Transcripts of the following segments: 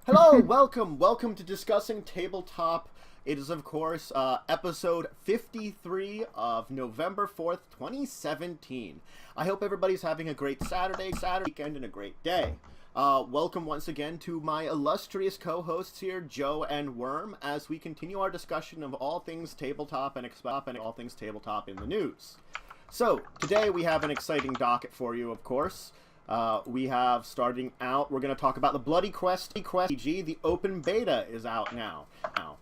Hello, welcome to Discussing Tabletop. It is, of course, episode 53 of November 4th, 2017. I hope everybody's having a great Saturday weekend, and a great day. Welcome once again to my illustrious co-hosts here, Joe and Wyrm, as we continue our discussion of all things tabletop and all things tabletop in the news. So, today we have an exciting docket for you, of course. We have, starting out, we're going to talk about the Bloody Quest RPG. The open beta is out now.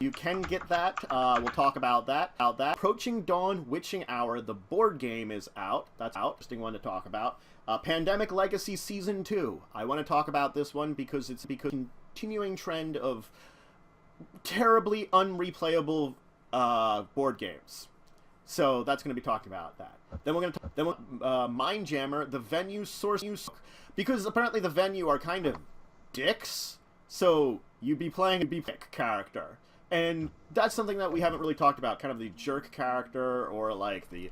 You can get that. We'll talk about that. Approaching Dawn Witching Hour, the board game is out. That's out. Interesting one to talk about. Pandemic Legacy Season 2. I want to talk about this one because it's a continuing trend of terribly unreplayable board games. So that's going to be talking about that. Then we're going to Mindjammer, the Venu Sourcebook, because apparently the Venu are kind of dicks. So you'd be playing a dick character, and that's something that we haven't really talked about. Kind of the jerk character, or like the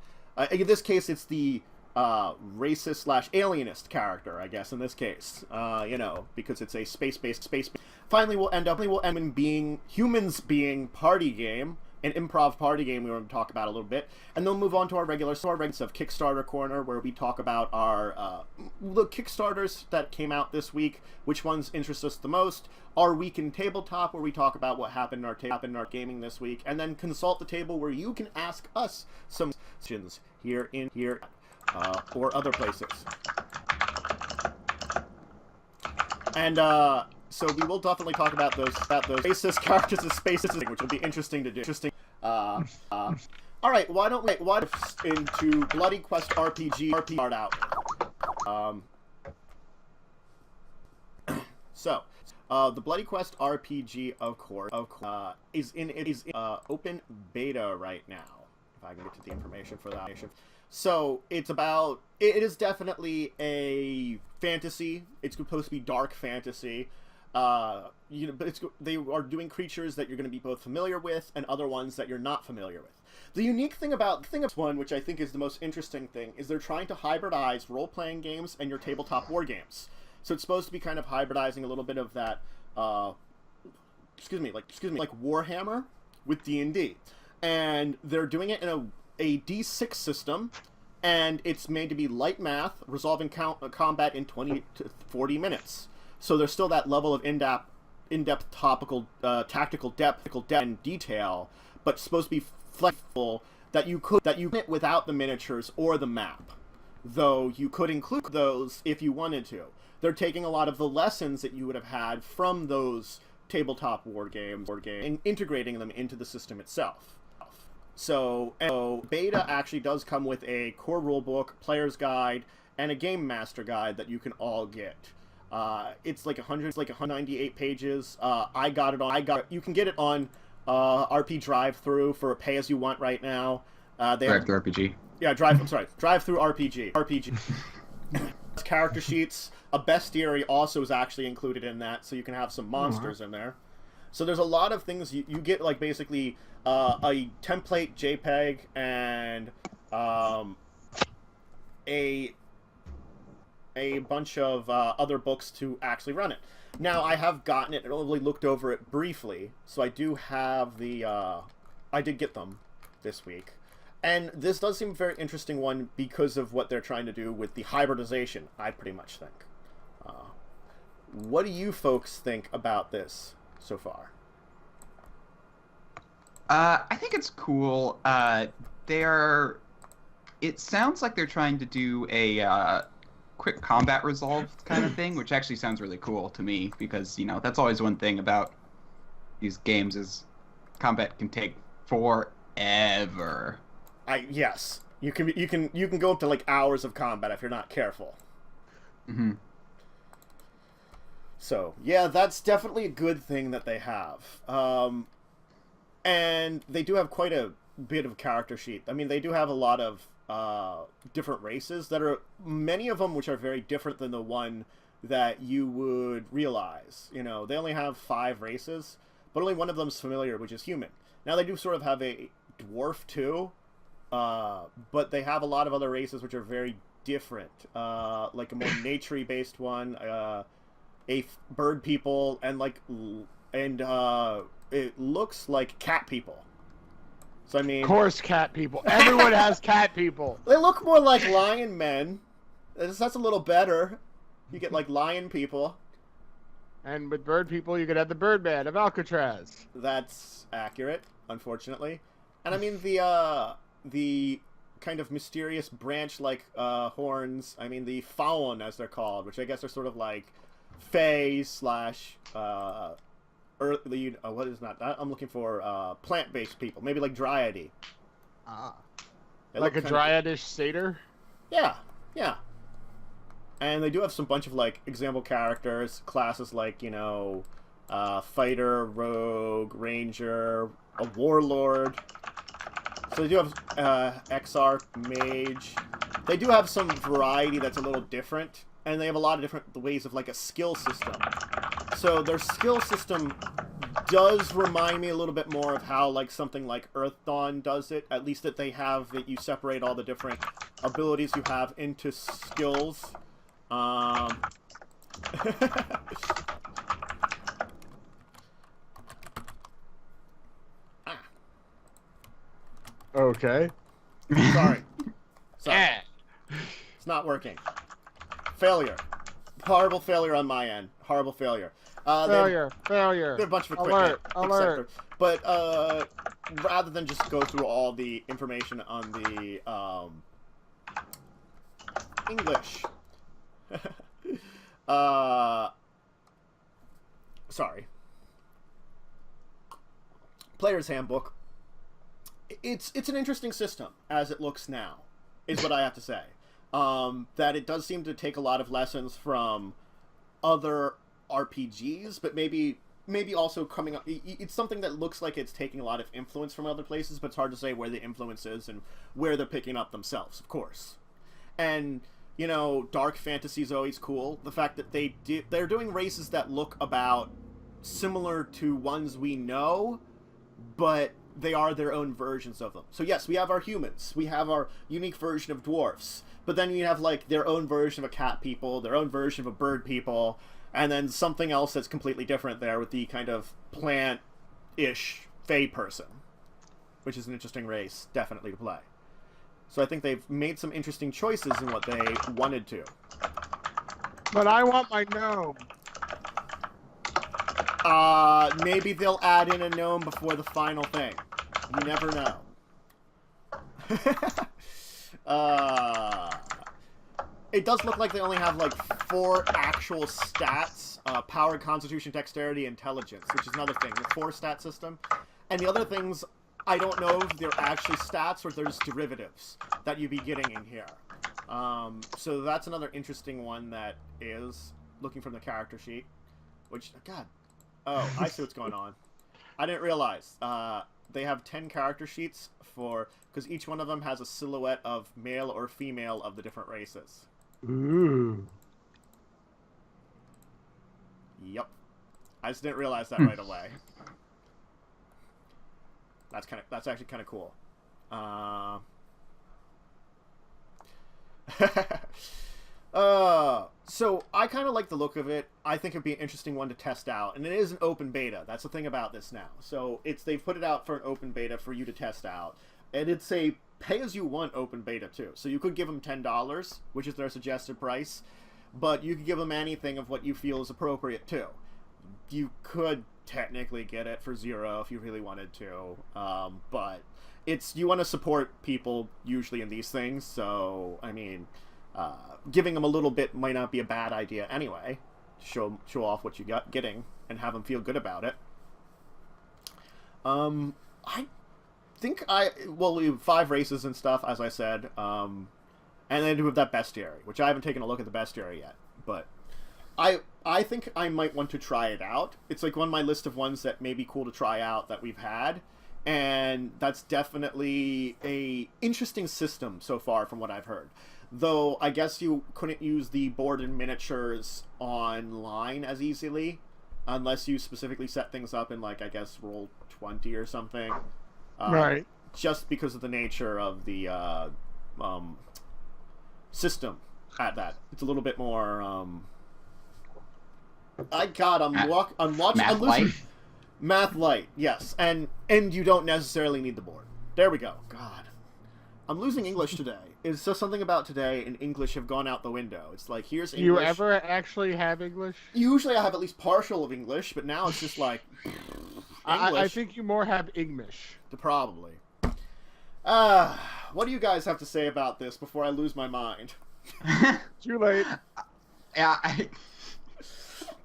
in this case it's the racist / alienist character, I guess. In this case, because it's a space-based. Finally, we'll end in being humans being party game. An improv party game we want to talk about a little bit, and then we'll move on to our regular of Kickstarter Korner, where we talk about our the Kickstarters that came out this week, which ones interest us the most, our week in tabletop, where we talk about what happened in our gaming this week, and then consult the table, where you can ask us some questions here or other places. And so we will definitely talk about those racist characters of spaces, which will be interesting to do. All right, why don't we into Bloody Quest RPG start out. So, the Bloody Quest RPG, of course, is in open beta right now. If I can get to the information for that. So it is definitely a fantasy. It's supposed to be dark fantasy. But they are doing creatures that you're going to be both familiar with and other ones that you're not familiar with. The unique thing about this one, which I think is the most interesting thing, is they're trying to hybridize role-playing games and your tabletop war games. So it's supposed to be kind of hybridizing a little bit of that, like Warhammer with D&D. And they're doing it in a D6 system, and it's made to be light math, resolving combat in 20 to 40 minutes. So there's still that level of in-depth tactical depth and detail, but supposed to be flexible that you it without the miniatures or the map. Though you could include those if you wanted to. They're taking a lot of the lessons that you would have had from those tabletop war games and integrating them into the system itself. So beta actually does come with a core rulebook, player's guide, and a game master guide that you can all get. It's like 198 pages. You can get it on RP Drive-Thru for a pay-as-you-want right now. Drive-Thru RPG. Yeah, Drive-Thru RPG. Character sheets. A bestiary also is actually included in that, so you can have some monsters in there. So there's a lot of things you get, like basically a template JPEG and a bunch of other books to actually run it. Now, I have gotten it and only looked over it briefly, so I do have I did get them this week. And this does seem a very interesting one because of what they're trying to do with the hybridization, I pretty much think. What do you folks think about this so far? I think it's cool. It sounds like they're trying to do a quick combat resolve kind of thing, which actually sounds really cool to me, because that's always one thing about these games is combat can take forever. Yes, you can go up to like hours of combat if you're not careful. Mm-hmm. So yeah, that's definitely a good thing that they have. And they do have quite a bit of character sheet. I mean, they do have a lot of different races that are, many of them which are very different than the one that you would realize. They only have 5 races, but only one of them's familiar, which is human. Now they do sort of have a dwarf too, but they have a lot of other races which are very different, like a more nature-based one, bird people, and it looks like cat people. So I mean, Of course, cat people. Everyone has cat people. They look more like lion men. That's a little better. You get like lion people. And with bird people, you could have the Birdman of Alcatraz. That's accurate, unfortunately. And I mean the kind of mysterious branch-like horns. I mean the Faun, as they're called, which I guess are sort of like fae slash earthly. What is not? I'm looking for plant-based people, maybe like dryady. Like a dryadish satyr. Yeah, yeah. And they do have some bunch of like example characters, classes like fighter, rogue, ranger, a warlord. So they do have Exarch, mage. They do have some variety that's a little different, and they have a lot of different ways of like a skill system. So their skill system does remind me a little bit more of how like something like Earth Dawn does it. At least that they have that you separate all the different abilities you have into skills. Okay. Sorry. It's not working. Failure. Horrible failure on my end. Horrible failure. Failure. They're a bunch of equipment. Alert. But rather than just go through all the information on the English. Sorry. Player's Handbook. It's an interesting system as it looks now, is what I have to say. That it does seem to take a lot of lessons from other RPGs, but maybe also coming up. It's something that looks like it's taking a lot of influence from other places, but it's hard to say where the influence is and where they're picking up themselves, of course. And dark fantasy is always cool. The fact that they're doing races that look about similar to ones we know, but they are their own versions of them. So yes, we have our humans. We have our unique version of dwarfs. But then you have like their own version of a cat people, their own version of a bird people, and then something else that's completely different there with the kind of plant-ish fae person, which is an interesting race, definitely to play. So I think they've made some interesting choices in what they wanted to. But I want my gnome. Maybe they'll add in a gnome before the final thing. You never know. It does look like they only have like 4 actual stats. Power, Constitution, Dexterity, Intelligence, which is another thing. The 4-stat system. And the other things, I don't know if they're actually stats or if they're just derivatives that you'd be getting in here. So that's another interesting one that is looking from the character sheet. Which, God. Oh, I see what's going on. I didn't realize. They have 10 character sheets because each one of them has a silhouette of male or female of the different races. Ooh. Yep. I just didn't realize that right away. That's actually kind of cool. So I kind of like the look of it. I think it'd be an interesting one to test out, and it is an open beta. That's the thing about this now. So they've put it out for an open beta for you to test out, and it's a pay-as-you-want open beta too. So you could give them $10, which is their suggested price, but you could give them anything of what you feel is appropriate too. You could technically get it for $0 if you really wanted to, but you want to support people usually in these things. So I mean. Giving them a little bit might not be a bad idea anyway. Show off what you got getting and have them feel good about it. I think we have 5 races and stuff, as I said, and then do have that bestiary, which I haven't taken a look at the bestiary yet, but I think I might want to try it out. It's like on my list of ones that may be cool to try out that we've had, and that's definitely a interesting system so far from what I've heard. Though I guess you couldn't use the board and miniatures online as easily unless you specifically set things up in, like, I guess Roll20 or something. Right. Just because of the nature of the system at that. It's a little bit more I'm watching. Math light. Math light, yes, and you don't necessarily need the board. There we go. God, I'm losing English today. It's just something about today and English have gone out the window. It's like, here's English. You ever actually have English? Usually I have at least partial of English, but now it's just like I think you more have English. Probably. What do you guys have to say about this before I lose my mind? Too late. Yeah.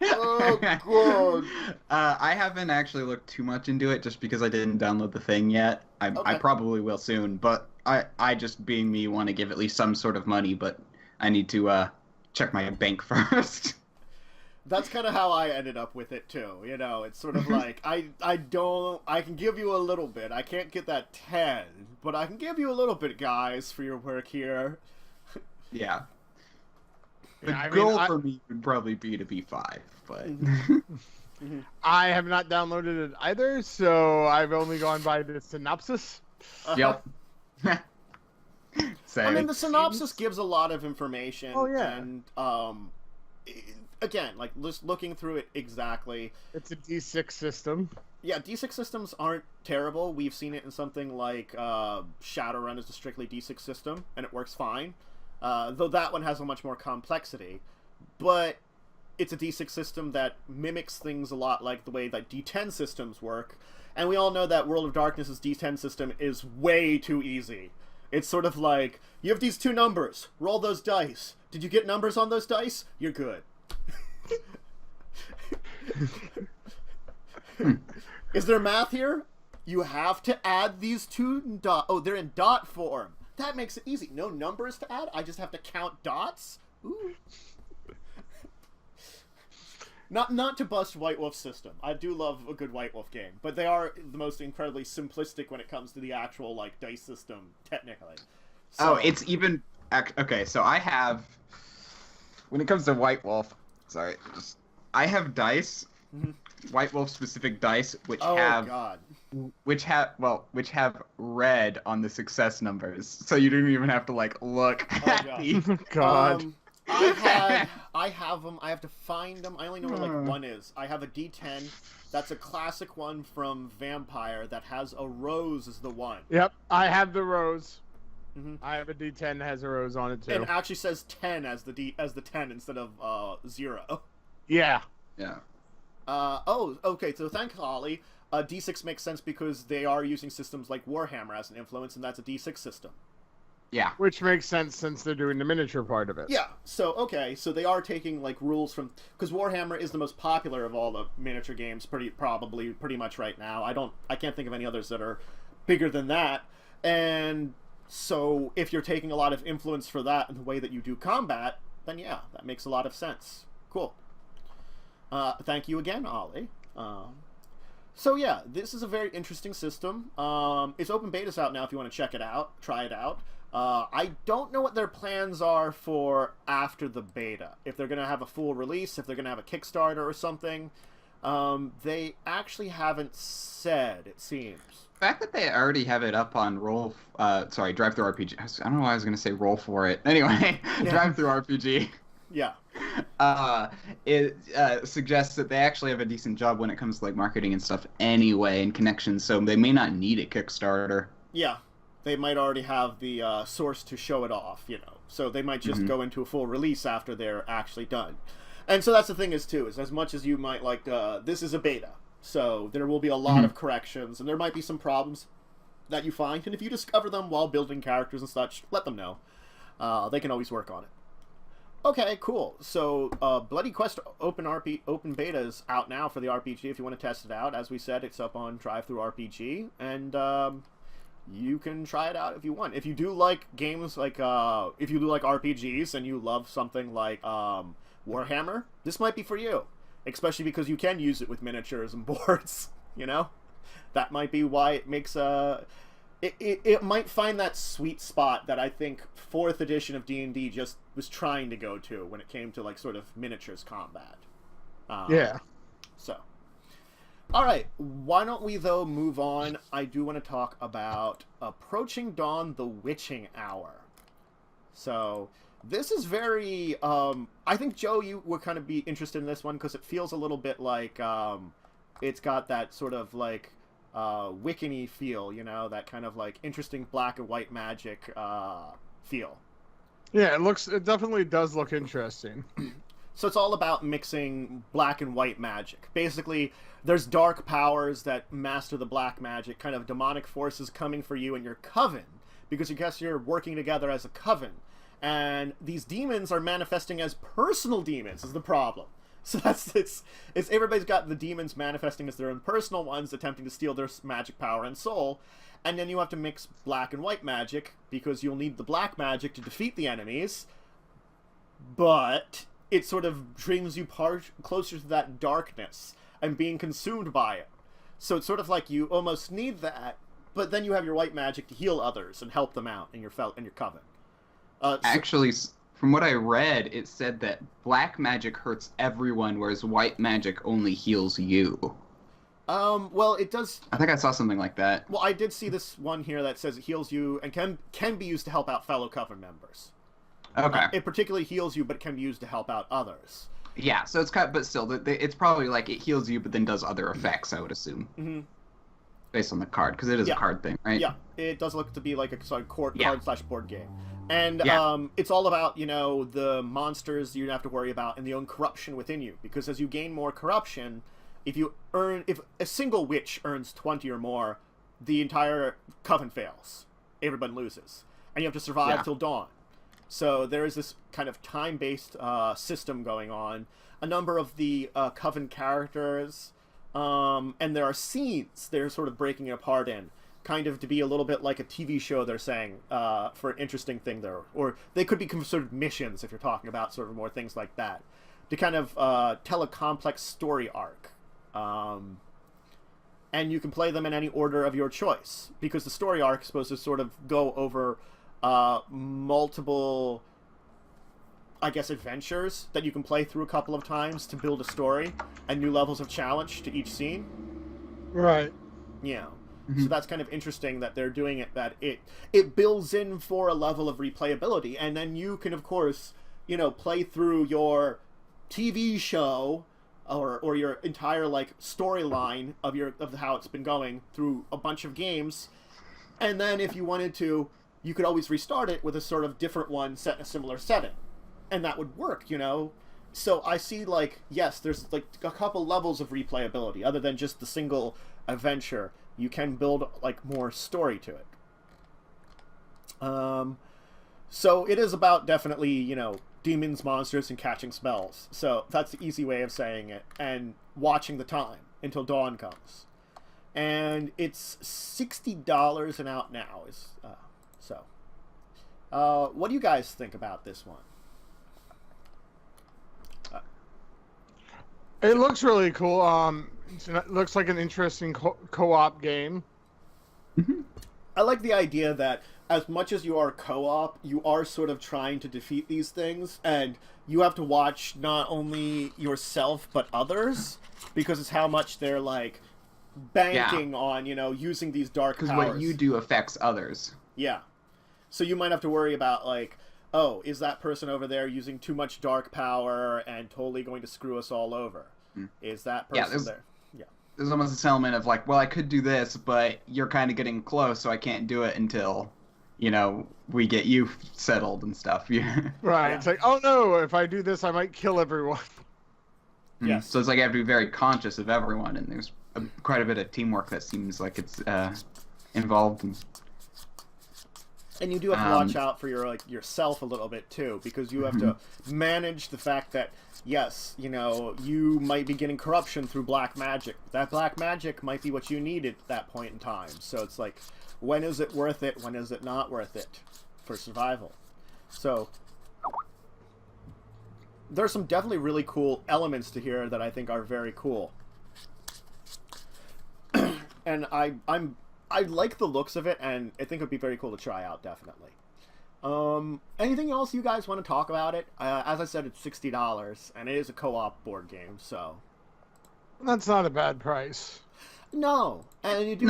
Oh, God. I haven't actually looked too much into it just because I didn't download the thing yet. I probably will soon, but I just being me want to give at least some sort of money, but I need to check my bank first. That's kind of how I ended up with it too. You know, it's sort of like I can give you a little bit. I can't get that 10, but I can give you a little bit, guys, for your work here. Yeah. The goal for me would probably be to be 5, but I have not downloaded it either, so I've only gone by the synopsis. Yep. I mean, the synopsis gives a lot of information. Oh, yeah. And again, like just looking through it exactly. It's a D6 system. Yeah, D6 systems aren't terrible. We've seen it in something like Shadowrun is a strictly D6 system, and it works fine. Though that one has a much more complexity. But it's a D6 system that mimics things a lot like the way that D10 systems work. And we all know that World of Darkness' D10 system is way too easy. It's sort of like, you have these 2 numbers, roll those dice. Did you get numbers on those dice? You're good. Is there math here? You have to add these 2 dots. Oh, they're in dot form. That makes it easy. No numbers to add? I just have to count dots? Ooh. Not to bust White Wolf's system. I do love a good White Wolf game, but they are the most incredibly simplistic when it comes to the actual like dice system, technically. So, it's even okay. So I have, when it comes to White Wolf, I have dice, White Wolf specific dice, which have red on the success numbers, so you don't even have to like look at the. God. I have them. I have to find them. I only know where like one is. I have a D10. That's a classic one from Vampire that has a rose as the one. Yep, I have the rose. I have a D10 that has a rose on it too. And it actually says 10 as the 10 instead of 0. Yeah. Yeah. Okay. So thanks, Ollie. D6 makes sense because they are using systems like Warhammer as an influence, and that's a D6 system. Yeah. Which makes sense since they're doing the miniature part of it. Yeah. So, okay. So they are taking, like, rules from... Because Warhammer is the most popular of all the miniature games pretty much right now. I can't think of any others that are bigger than that. And so if you're taking a lot of influence for that in the way that you do combat, then yeah, that makes a lot of sense. Cool. Thank you again, Ollie. So yeah, this is a very interesting system. It's open beta's out now if you want to check it out, try it out. I don't know what their plans are for after the beta. If they're going to have a full release, if they're going to have a Kickstarter or something. They actually haven't said, it seems. The fact that they already have it up on Drive Through RPG. I don't know why I was going to say Roll for it. Anyway, Drive Through RPG. Yeah. It suggests that they actually have a decent job when it comes to like marketing and stuff anyway, and connections, so they may not need a Kickstarter. Yeah. They might already have the source to show it off, you know. So they might just go into a full release after they're actually done. And so that's the thing is as much as you might like, this is a beta. So there will be a lot of corrections, and there might be some problems that you find. And if you discover them while building characters and such, let them know. They can always work on it. Okay, cool. So Bloody Quest open beta is out now for the RPG if you want to test it out. As we said, it's up on Drive Through RPG, and you can try it out if you want. If you do like games like if you do like RPGs and you love something like Warhammer, this might be for you. Especially because you can use it with miniatures and boards, you know? That might be why it makes it might find that sweet spot that I think 4th edition of D&D just was trying to go to when it came to like sort of miniatures combat. Yeah. So, all right, why don't we though move on? I do want to talk about Approaching Dawn: The Witching Hour. So, This is very, I think, Joe, you would kind of be interested in this one because it feels a little bit like, it's got that sort of, like, Wiccan-y feel, you know, that kind of, like, interesting black and white magic, feel. Yeah, it definitely does look interesting. So it's all about mixing black and white magic. Basically, there's dark powers that master the black magic, kind of demonic forces coming for you and your coven, because I guess you're working together as a coven. And these demons are manifesting as personal demons is the problem. So it's everybody's got the demons manifesting as their own personal ones, attempting to steal their magic power and soul. And then you have to mix black and white magic, because you'll need the black magic to defeat the enemies. But it sort of brings you closer to that darkness and being consumed by it. So it's sort of like you almost need that, but then you have your white magic to heal others and help them out in your coven. Actually, from what I read, it said that black magic hurts everyone, whereas white magic only heals you. Well, it does. I think I saw something like that. Well, I did see this one here that says it heals you and can be used to help out fellow coven members. Okay. It particularly heals you, but it can be used to help out others. Yeah, so it's kind of, but still, it's probably like it heals you, but then does other effects, I would assume. Mm-hmm. Based on the card, because it is a card thing, right? Yeah, it does look to be like a sort of card/board game. And it's all about, you know, the monsters you have to worry about and the own corruption within you. Because as you gain more corruption, if a single witch earns 20 or more, the entire coven fails. Everyone loses. And you have to survive till dawn. So there is this kind of time-based system going on. A number of the coven characters, and there are scenes they're sort of breaking it apart in. Kind of to be a little bit like a TV show, they're saying, for an interesting thing there. Or they could be considered missions if you're talking about sort of more things like that. To kind of tell a complex story arc. And you can play them in any order of your choice. Because the story arc is supposed to sort of go over multiple, I guess, adventures that you can play through a couple of times to build a story. And new levels of challenge to each scene. Right. Yeah. So that's kind of interesting that they're doing it, that it builds in for a level of replayability, and then you can, of course, you know, play through your TV show or your entire, like, storyline of how it's been going through a bunch of games, and then if you wanted to, you could always restart it with a sort of different one set in a similar setting, and that would work, you know? So I see, like, yes, there's, like, a couple levels of replayability, other than just the single adventure. You can build, like, more story to it. So it is about definitely, you know, demons, monsters, and catching spells. So that's the easy way of saying it. And watching the time until dawn comes. And it's $60 and out now. What do you guys think about this one? It looks really cool. It looks like an interesting co-op game. I like the idea that as much as you are co-op, you are sort of trying to defeat these things, and you have to watch not only yourself but others, because it's how much they're, like, banking on, you know, using these dark powers. Because what you do affects others. Yeah. So you might have to worry about, like, oh, is that person over there using too much dark power and totally going to screw us all over? Is that person there? Yeah. There's almost this element of, like, well, I could do this, but you're kind of getting close, so I can't do it until, you know, we get you settled and stuff. Right. Yeah. It's like, oh no, if I do this, I might kill everyone. Yes. So it's like you have to be very conscious of everyone, and there's quite a bit of teamwork that seems like it's involved. And you do have to watch out for yourself a little bit too, because you have to manage the fact that, yes, you know, you might be getting corruption through black magic. That black magic might be what you need at that point in time. So it's like, when is it worth it? When is it not worth it for survival? So there's some definitely really cool elements to here that I think are very cool. And I like the looks of it, and I think it would be very cool to try out, definitely. Anything else you guys want to talk about it? As I said, it's $60, and it is a co-op board game, so... That's not a bad price. No. And you do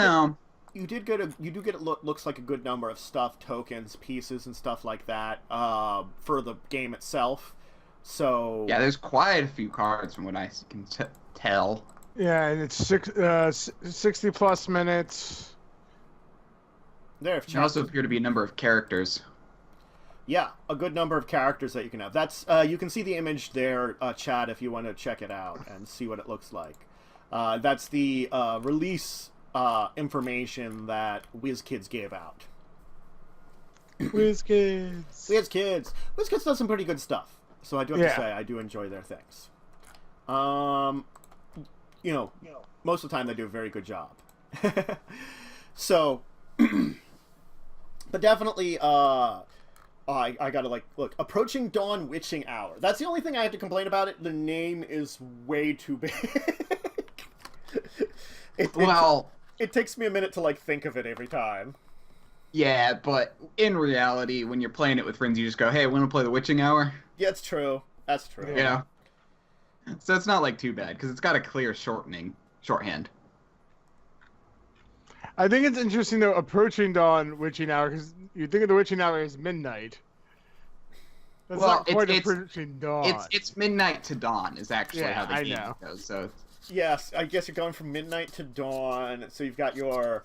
you do get looks like a good number of stuff, tokens, pieces, and stuff like that for the game itself. So yeah, there's quite a few cards from what I can tell. Yeah, and it's 60 plus minutes. There also appear to be a number of characters. Yeah, a good number of characters that you can have. That's you can see the image there, chat, if you want to check it out and see what it looks like. That's the release information that WizKids gave out. WizKids. WizKids does some pretty good stuff. So I do have to say I do enjoy their things. You know, most of the time they do a very good job. So, but definitely, I gotta look. Approaching Dawn Witching Hour. That's the only thing I have to complain about it. The name is way too big. It takes me a minute to think of it every time. Yeah, but in reality, when you're playing it with friends, you just go, "Hey, want to play the Witching Hour?" Yeah, it's true. That's true. You know, so it's not too bad because it's got a clear shorthand. I think it's interesting though, approaching Dawn Witching Hour, because you think of the Witching Hour as midnight. That's not quite approaching dawn. It's midnight to dawn is actually how the game goes. So yes, I guess you're going from midnight to dawn. So you've got your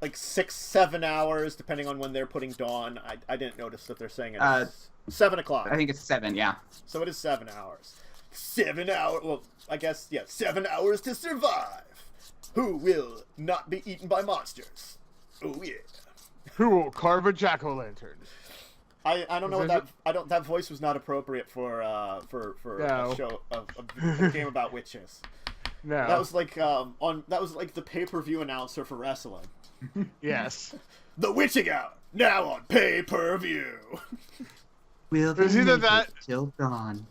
6-7 hours, depending on when they're putting dawn. I didn't notice that they're saying it's 7 o'clock. I think it's 7. Yeah. So it is 7 hours. 7 hours. Well, I guess 7 hours to survive. Who will not be eaten by monsters? Oh yeah. Who will carve a jack-o'-lantern? I don't know what that voice was not appropriate for a show a game about witches. No. That was like the pay-per-view announcer for wrestling. Yes. The Witching Hour now on pay-per-view. Will There's either that till dawn.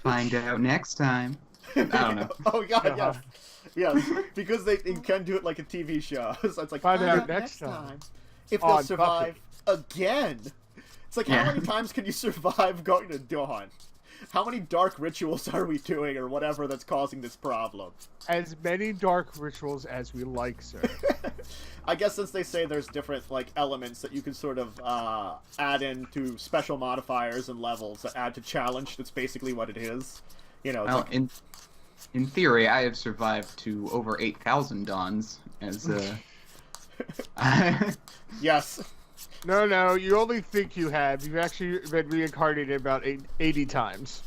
Find out next time. I don't know. Oh god, yes, because you can do it like a TV show. So it's like find out next time if they'll survive again. It's like, how many times can you survive going to dawn? How many dark rituals are we doing, or whatever that's causing this problem? As many dark rituals as we like, sir. I guess since they say there's different elements that you can sort of add into special modifiers and levels that add to challenge, that's basically what it is. You know. Well, in theory, I have survived to over 8,000 dawns as Yes. No, you only think you have. You've actually been reincarnated about 80 times.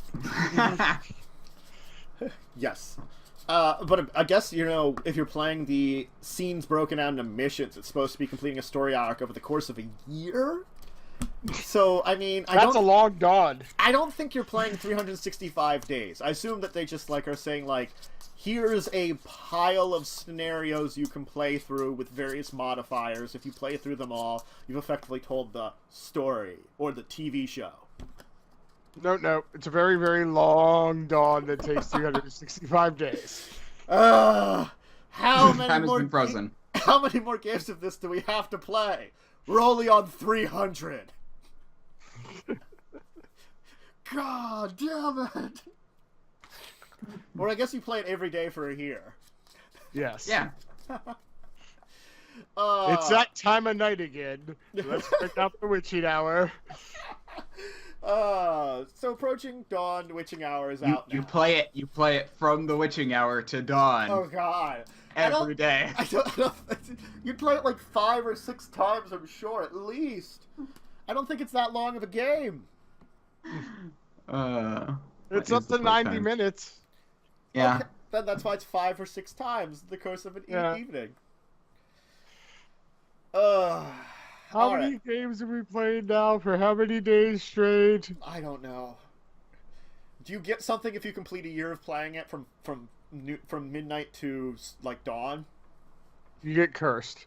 Yes. But I guess, if you're playing the scenes broken out into missions, it's supposed to be completing a story arc over the course of a year? So, I mean... That's a long dawn. I don't think you're playing 365 days. I assume that they just, are saying, here's a pile of scenarios you can play through with various modifiers. If you play through them all, you've effectively told the story, or the TV show. No. It's a very, very long dawn that takes 365 days. How many Time has more been frozen. How many more games of this do we have to play? We're only on 300. God damn it. Or I guess you play it every day for a year. Yes. Yeah. It's that time of night again. Let's pick up the Witching Hour. So approaching dawn, Witching Hour is out now. You play it from the Witching Hour to dawn. Oh god. Every day. You'd play it 5 or 6 times, I'm sure, at least. I don't think it's that long of a game. It's up to 90 minutes. Yeah. Okay, then that's why it's 5 or 6 times in the course of an evening. How many games have we played now for how many days straight? I don't know. Do you get something if you complete a year of playing it from midnight to dawn? You get cursed.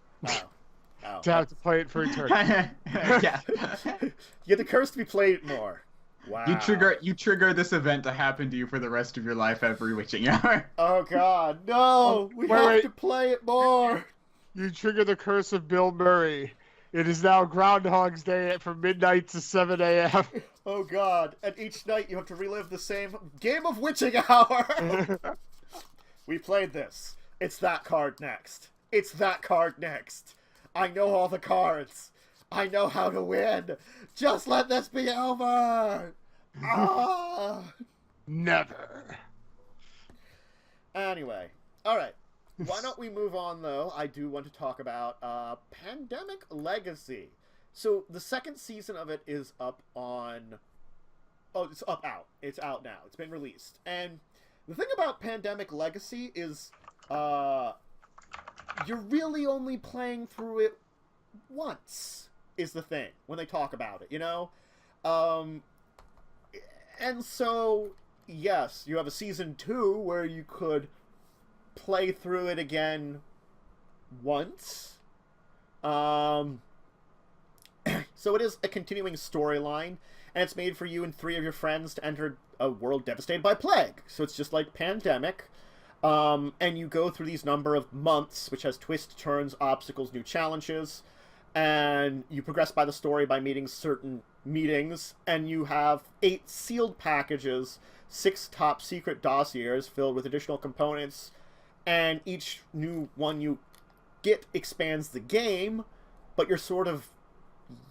Oh. To have to play it for eternity. Yeah. You get the curse to be played more. Wow. You trigger this event to happen to you for the rest of your life every Witching Hour. Oh god, no! We have to play it more! You trigger the curse of Bill Murray. It is now Groundhog's Day from midnight to 7 a.m. Oh god, and each night you have to relive the same game of Witching Hour! We played this. It's that card next. It's that card next. I know all the cards. I know how to win. Just let this be over. Never. Anyway, all right. Why don't we move on, though? I do want to talk about Pandemic Legacy. So the second season of it is up on... Oh, it's out. It's out now. It's been released. And the thing about Pandemic Legacy is you're really only playing through it once, is the thing, when they talk about it, you know? And so, yes, you have a Season 2 where you could play through it again once. So it is a continuing storyline, and it's made for you and 3 of your friends to enter a world devastated by plague. So it's just like Pandemic. And you go through these number of months, which has twists, turns, obstacles, new challenges, and you progress by the story by meeting certain meetings, and you have 8 sealed packages, 6 top secret dossiers filled with additional components, and each new one you get expands the game, but you're sort of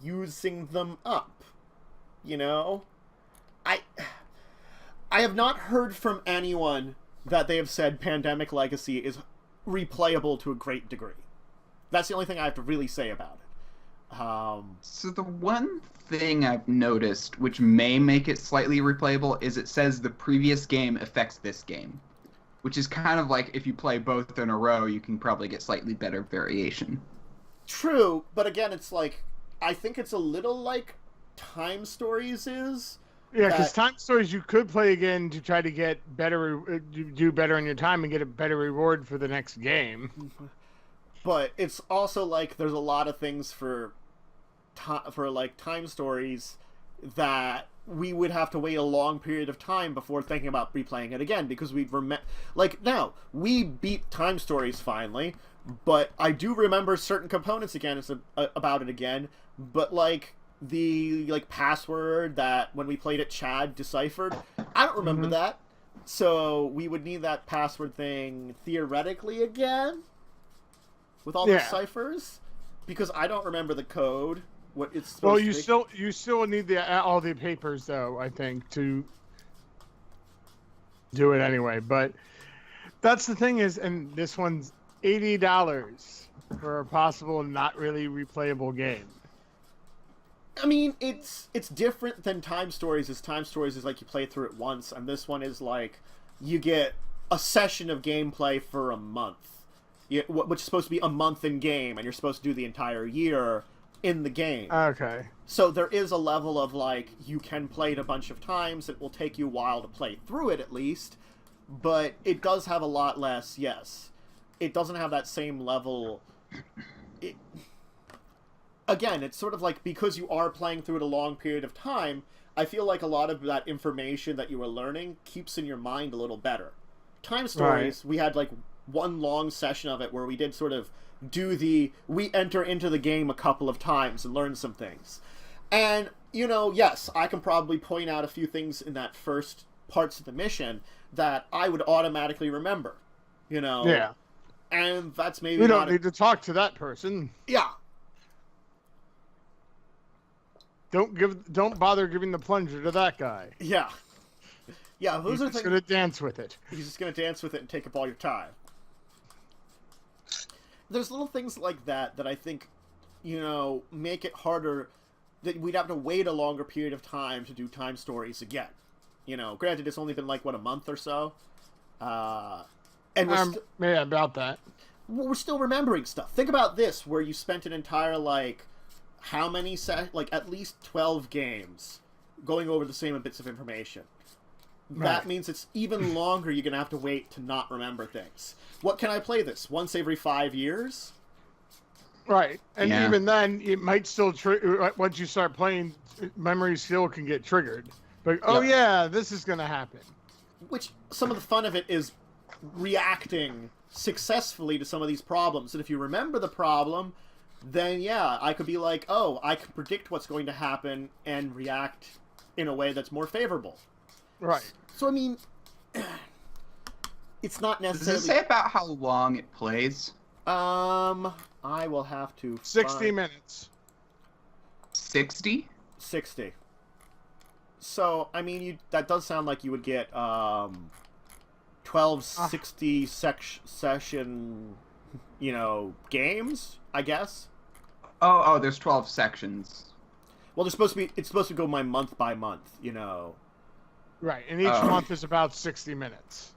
using them up, you know? I have not heard from anyone that they have said Pandemic Legacy is replayable to a great degree. That's the only thing I have to really say about it. So the one thing I've noticed, which may make it slightly replayable, is it says the previous game affects this game. Which is kind of like, if you play both in a row, you can probably get slightly better variation. True, but again, it's like, I think it's a little like Time Stories is. Yeah, because Time Stories you could play again to try to get better, do better in your time and get a better reward for the next game. But it's also like there's a lot of things for like Time Stories that we would have to wait a long period of time before thinking about replaying it again, because we'd like, now we beat Time Stories finally, but I do remember certain components again. It's about it again, but like the password that when we played it Chad deciphered, I don't remember that, so we would need that password thing theoretically again with all the ciphers, because I don't remember the code. What it's supposed to be. You still need all the papers though, I think, to do it anyway. But that's the thing is, and this one's $80 for a possible not really replayable game. I mean, it's different than Time Stories. As Time Stories is like you play through it once, and this one is like you get a session of gameplay for a month, which is supposed to be a month in game, and you're supposed to do the entire year in the game. Okay. So there is a level of like you can play it a bunch of times. It will take you a while to play through it at least, but it does have a lot less. Yes, it doesn't have that same level. Again, it's sort of like, because you are playing through it a long period of time, I feel like a lot of that information that you were learning keeps in your mind a little better. Time Stories, we had like one long session of it where we did sort of we enter into the game a couple of times and learn some things. And, you know, yes, I can probably point out a few things in that first parts of the mission that I would automatically remember, you know? Yeah. And that's maybe we don't need to talk to that person. Yeah. Don't bother giving the plunger to that guy. Yeah. Yeah, those are things. He's going to dance with it. He's just going to dance with it and take up all your time. There's little things like that I think, you know, make it harder, that we'd have to wait a longer period of time to do Time Stories again. You know, granted, it's only been like, what, a month or so? And yeah, about that. We're still remembering stuff. Think about this, where you spent an entire, like, how many, at least 12 games going over the same bits of information. Right. That means it's even longer you're going to have to wait to not remember things. What can I play this? Once every 5 years? Right. And even then, it might still once you start playing, memory still can get triggered. But, yeah, this is going to happen. Which, some of the fun of it is reacting successfully to some of these problems. And if you remember the problem, then, yeah, I could be like, oh, I can predict what's going to happen and react in a way that's more favorable. Right. So, I mean, it's not necessarily... Does it say about how long it plays? I will have to 60 minutes. 60? 60. So, I mean, that does sound like you would get 12 60 session, games, I guess. Oh, there's 12 sections. Well, it's supposed to go month by month, Right, and each month is about 60 minutes.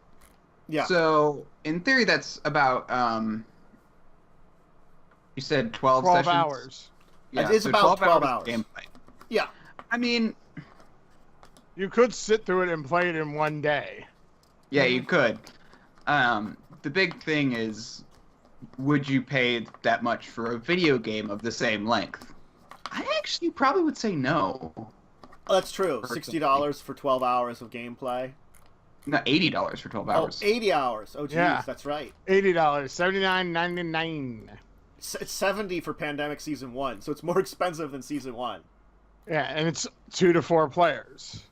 Yeah. So, in theory, that's about, you said 12 12 sessions? hours. Yeah, it's about 12 hours. Gameplay. Yeah. I mean... You could sit through it and play it in one day. Yeah, you could. The big thing is, would you pay that much for a video game of the same length? I actually probably would say no. Oh, that's true. $60 for 12 hours of gameplay. No, $80 for 12 hours. Oh, 80 hours. Oh, geez, Yeah. That's right. $80, $79.99. It's 70 for Pandemic Season 1, so it's more expensive than Season 1. Yeah, and it's 2 to 4 players.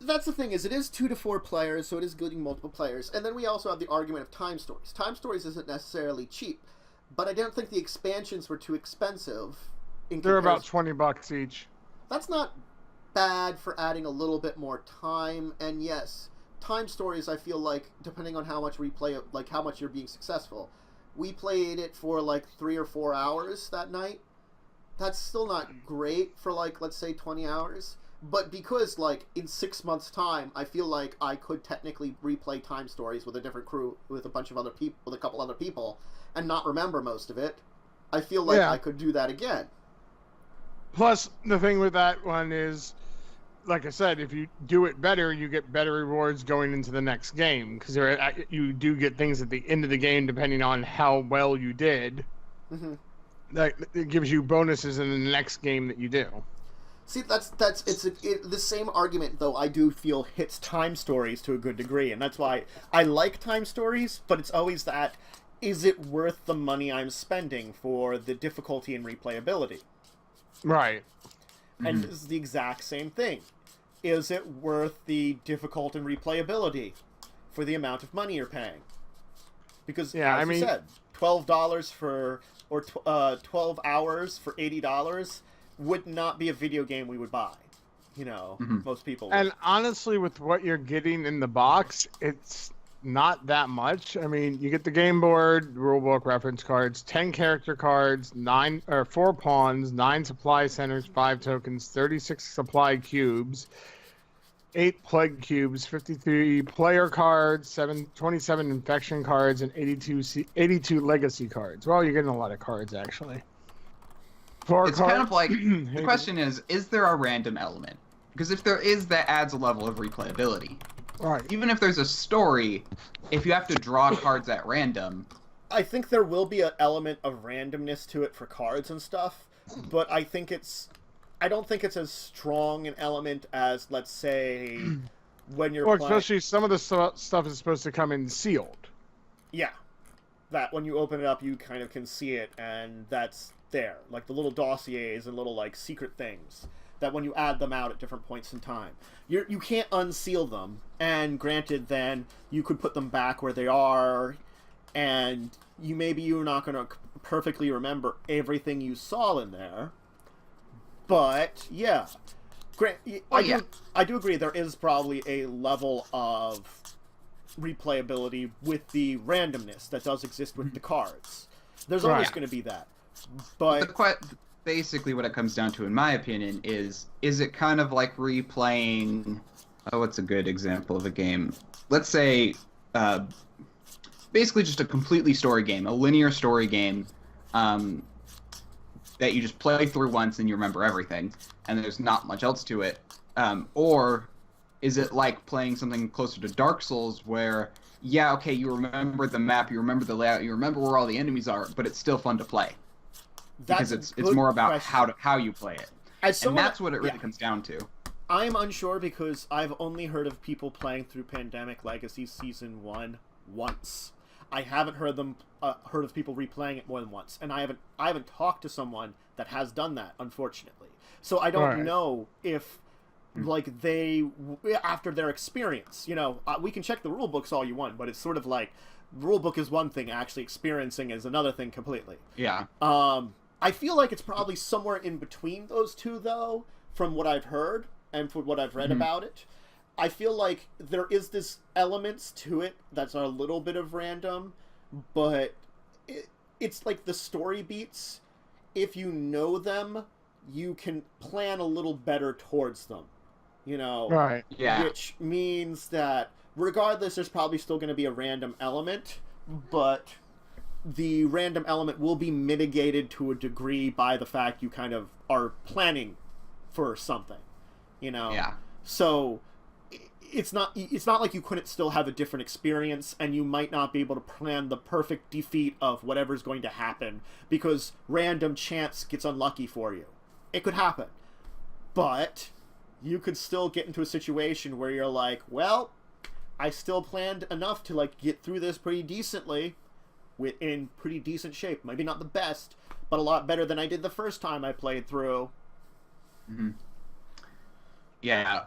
That's the thing, is it is 2 to 4 players, so it is getting multiple players. And then we also have the argument of time stories. Time stories isn't necessarily cheap, but I don't think the expansions were too expensive. They're about $20 each. That's not bad for adding a little bit more time. And yes, time stories, I feel like, depending on how much we play it, like how much you're being successful. We played it for like 3 or 4 hours that night. That's still not great for like, let's say 20 hours. But because, like, in 6 months' time, I feel like I could technically replay time stories with a different crew, with a bunch of other people, with a couple other people, and not remember most of it. I feel like I could do that again. Plus, the thing with that one is, like I said, if you do it better, you get better rewards going into the next game. Because you do get things at the end of the game, depending on how well you did. Mm-hmm. That it gives you bonuses in the next game that you do. See, the same argument, though, I do feel hits time stories to a good degree, and that's why I like time stories, but it's always that, is it worth the money I'm spending for the difficulty and replayability? Right. And this is the exact same thing. Is it worth the difficult and replayability for the amount of money you're paying? Because, as you said, $12 for, or 12 hours for $80 would not be a video game we would buy. Most people would. And honestly, with what you're getting in the box, it's not that much. I mean, you get the game board, rulebook, reference cards, 10 character cards, 4 pawns, 9 supply centers, 5 tokens, 36 supply cubes, 8 plague cubes, 53 player cards, 27 infection cards, and 82 legacy cards. Well, you're getting a lot of cards, actually. It's kind of like, the question is there a random element? Because if there is, that adds a level of replayability. Right. Even if there's a story, if you have to draw cards at random... I think there will be an element of randomness to it for cards and stuff, but I don't think it's as strong an element as, let's say, when you're playing... especially some of the stuff is supposed to come in sealed. Yeah. That when you open it up, you kind of can see it, and that's there. Like the little dossiers and little, like, secret things that when you add them out at different points in time, you can't unseal them. And granted, then you could put them back where they are, and you're not going to perfectly remember everything you saw in there. But yeah, I do agree there is probably a level of replayability with the randomness that does exist with the cards. There's always going to be that. But basically what it comes down to, in my opinion, is it kind of like replaying... Oh, what's a good example of a game? Let's say, basically just a completely story game, a linear story game, that you just play through once and you remember everything, and there's not much else to it. Or is it like playing something closer to Dark Souls where, yeah, okay, you remember the map, you remember the layout, you remember where all the enemies are, but it's still fun to play. Because it's more about how you play it. And that's what it really comes down to. I'm unsure because I've only heard of people playing through Pandemic Legacy Season 1 once. I haven't heard of people replaying it more than once, and I haven't talked to someone that has done that, unfortunately. So I don't know if, like, they, after their experience, we can check the rule books all you want, but it's sort of like, rulebook is one thing, actually experiencing is another thing completely. Yeah. I feel like it's probably somewhere in between those two, though, from what I've heard and from what I've read about it. I feel like there is this elements to it that's a little bit of random, but it's like the story beats. If you know them, you can plan a little better towards them, Right. Yeah. Which means that regardless, there's probably still going to be a random element, but the random element will be mitigated to a degree by the fact you kind of are planning for something, Yeah. So it's not like you couldn't still have a different experience, and you might not be able to plan the perfect defeat of whatever's going to happen because random chance gets unlucky for you. It could happen, but you could still get into a situation where you're like, well, I still planned enough to like get through this pretty decently, in pretty decent shape. Maybe not the best, but a lot better than I did the first time I played through. Mm-hmm. Yeah,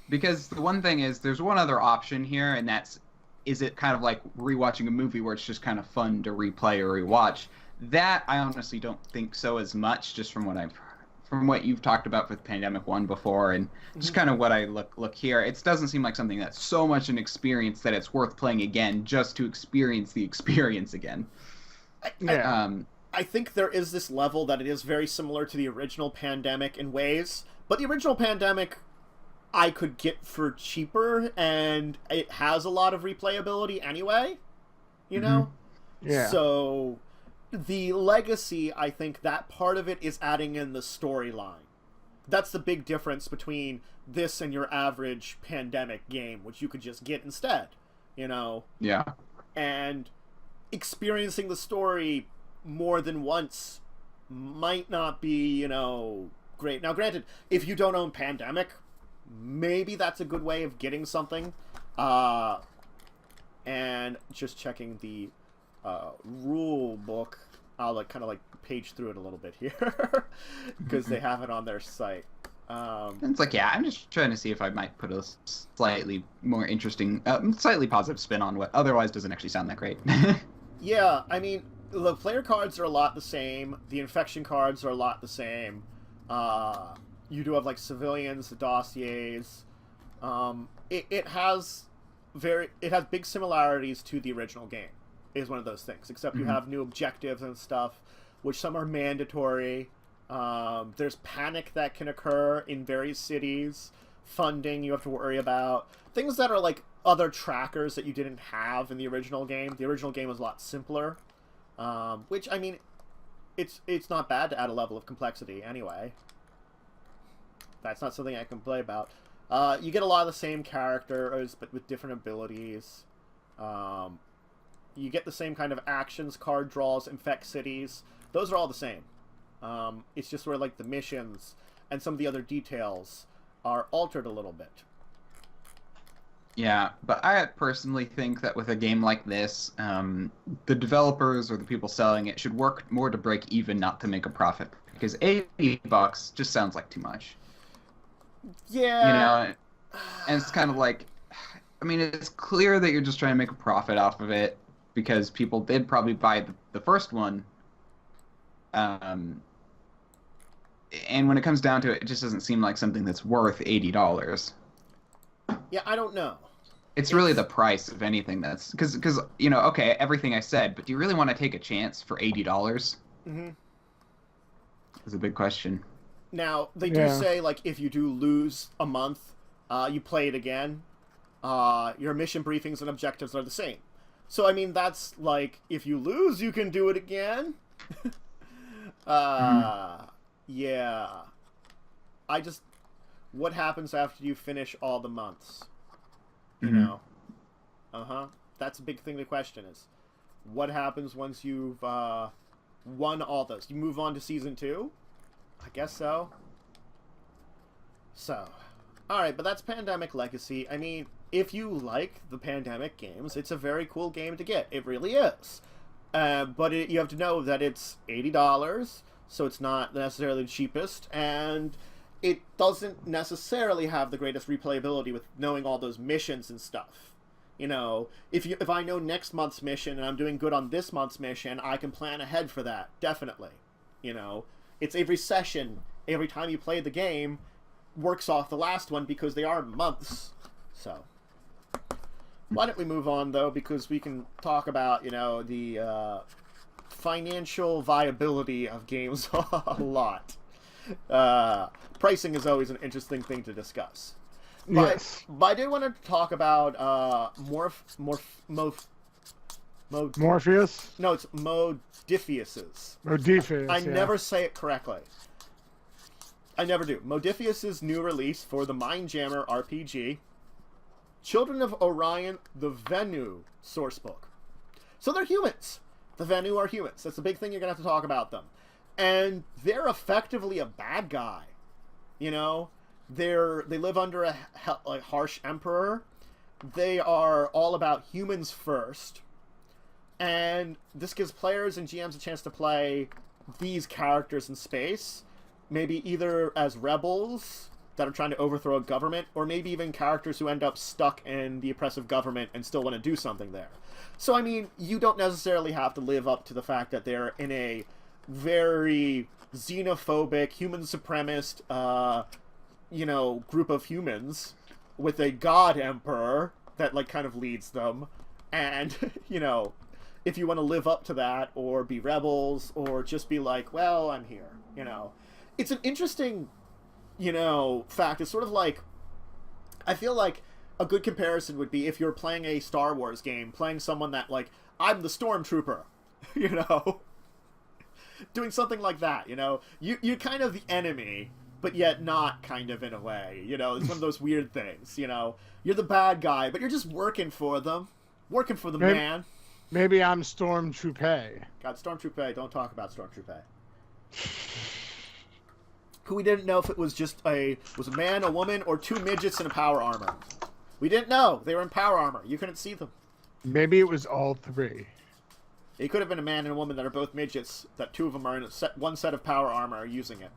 because the one thing is, there's one other option here, and is it kind of like rewatching a movie where it's just kind of fun to replay or rewatch? That I honestly don't think so as much, just from what you've talked about for the Pandemic 1 before, and just kind of what I look here. It doesn't seem like something that's so much an experience that it's worth playing again just to experience the experience again. I think there is this level that it is very similar to the original Pandemic in ways, but the original Pandemic I could get for cheaper, and it has a lot of replayability anyway, Yeah. So the legacy, I think that part of it is adding in the storyline. That's the big difference between this and your average Pandemic game, which you could just get instead, Yeah. And experiencing the story more than once might not be, great. Now, granted, if you don't own Pandemic, maybe that's a good way of getting something. And just checking the rule book, I'll kind of page through it a little bit here because they have it on their site. It's like, I'm just trying to see if I might put a slightly more interesting, slightly positive spin on what otherwise doesn't actually sound that great. Yeah, I mean, the player cards are a lot the same. The infection cards are a lot the same. You do have civilians, the dossiers. It has big similarities to the original game. Is one of those things, except you have new objectives and stuff, which some are mandatory. There's panic that can occur in various cities. Funding you have to worry about. Things that are other trackers that you didn't have in the original game. The original game was a lot simpler, which, I mean, it's not bad to add a level of complexity anyway. That's not something I can play about. You get a lot of the same characters, but with different abilities. You get the same kind of actions, card draws, infect cities. Those are all the same. It's just where the missions and some of the other details are altered a little bit. Yeah, but I personally think that with a game like this, the developers or the people selling it should work more to break even, not to make a profit. Because $80 just sounds like too much. Yeah. And it's kind of it's clear that you're just trying to make a profit off of it, because people did probably buy the first one. And when it comes down to it, it just doesn't seem like something that's worth $80. Yeah, I don't know. It's really the price of anything that's... Because okay, everything I said, but do you really want to take a chance for $80? Mm-hmm. Is a big question. Now, they do say, if you do lose a month, you play it again, your mission briefings and objectives are the same. So, I mean, that's, if you lose, you can do it again. Yeah. What happens after you finish all the months? You know? That's a big thing to question is, what happens once you've, won all those? You move on to Season 2? I guess so. So, alright, but that's Pandemic Legacy. I mean, if you like the Pandemic games, it's a very cool game to get. It really is. But you have to know that it's $80, so it's not necessarily the cheapest, and it doesn't necessarily have the greatest replayability with knowing all those missions and stuff. You know, if I know next month's mission and I'm doing good on this month's mission, I can plan ahead for that, definitely. You know, it's every session, every time you play the game, works off the last one because they are months. So, why don't we move on, though, because we can talk about, you know, the financial viability of games a lot. Pricing is always an interesting thing to discuss. Yes. But I do want to talk about Morpheus? No, it's Modiphius's. Modiphius, I never say it correctly. I never do. Modiphius's new release for the Mindjammer RPG, Children of Orion, the Venu Sourcebook. So they're humans. The Venu are humans. That's the big thing you're going to have to talk about them. And they're effectively a bad guy. You know? They live under a harsh emperor. They are all about humans first. And this gives players and GMs a chance to play these characters in space. Maybe either as rebels that are trying to overthrow a government, or maybe even characters who end up stuck in the oppressive government and still want to do something there. So, I mean, you don't necessarily have to live up to the fact that they're in a very xenophobic, human supremacist, you know, group of humans with a god emperor that, like, kind of leads them. And, you know, if you want to live up to that, or be rebels, or just be like, well, I'm here, you know. It's an interesting, you know, fact. It's sort of like, I feel like a good comparison would be if you're playing a Star Wars game, playing someone that, like, I'm the stormtrooper, you know? Doing something like that, you know? You're kind of the enemy, but yet not, kind of, in a way, you know? It's one of those weird things, you know? You're the bad guy, but you're just working for them. Working for the man. Maybe I'm Stormtrooper. God, Stormtrooper, don't talk about Stormtrooper. Who we didn't know if it was just was a man, a woman, or two midgets in a power armor. We didn't know. They were in power armor. You couldn't see them. Maybe it was all three. It could have been a man and a woman that are both midgets, that two of them are in one set of power armor using it.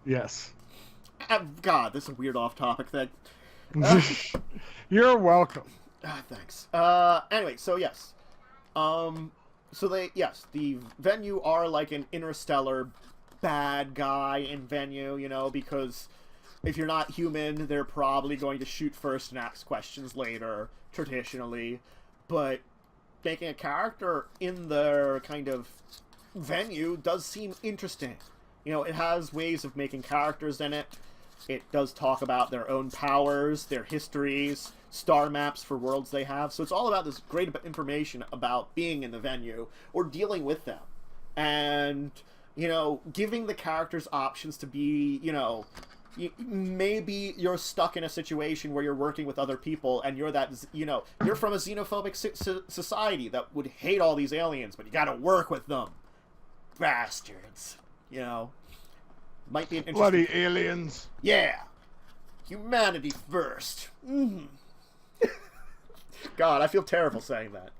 Yes. God, this is a weird off-topic thing. You're welcome. Thanks. Anyway, so yes. The Venu are like an interstellar bad guy in Venu, you know, because if you're not human, they're probably going to shoot first and ask questions later, traditionally. But making a character in their kind of Venu does seem interesting. You know, it has ways of making characters in it. It does talk about their own powers, their histories, star maps for worlds they have. So it's all about this great information about being in the Venu or dealing with them. And, you know, giving the characters options to be, you know, maybe you're stuck in a situation where you're working with other people and you're that, you know, you're from a xenophobic society that would hate all these aliens, but you gotta work with them. Bastards. You know? Might be an interesting... Bloody aliens. Yeah. Humanity first. Mm. God, I feel terrible saying that.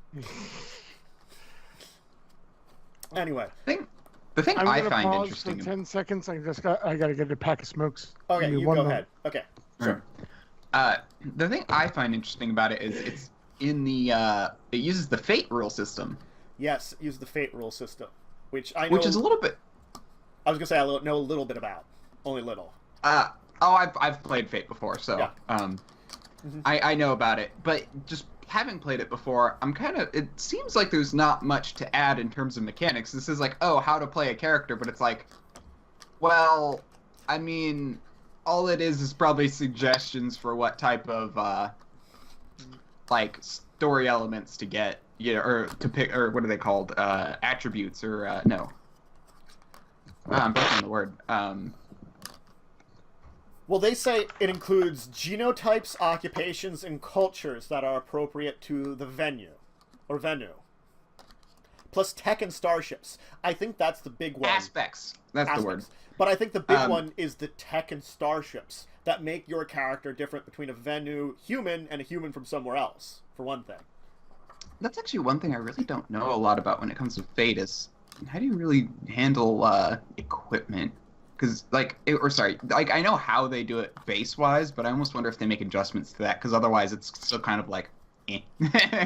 Anyway. The thing I find pause interesting... for 10 seconds. I gotta get a pack of smokes. Okay, you go ahead. Okay. Sure. The thing I find interesting about it is it's in the... it uses the fate rule system. Yes, it uses the fate rule system. Which I know... Which is a little bit... I was gonna say I know a little bit about. Only little. I've played Fate before, so... Yeah. I know about it. But just having played it before, I'm kind of... It seems like there's not much to add in terms of mechanics. This is like, oh, how to play a character, but it's like... Well, I mean... All it is probably suggestions for what type of, like, story elements to get, you know, or to pick, or what are they called? Attributes, or, no. I'm blanking on the word. Well, they say it includes genotypes, occupations, and cultures that are appropriate to the Venu. Plus tech and starships. I think that's the big one. Aspects. That's the word. But I think the big one is the tech and starships that make your character different between a Venu human and a human from somewhere else, for one thing. That's actually one thing I really don't know a lot about when it comes to Fate is how do you really handle equipment? Because, like, I know how they do it base-wise, but I almost wonder if they make adjustments to that, because otherwise it's still kind of like, eh.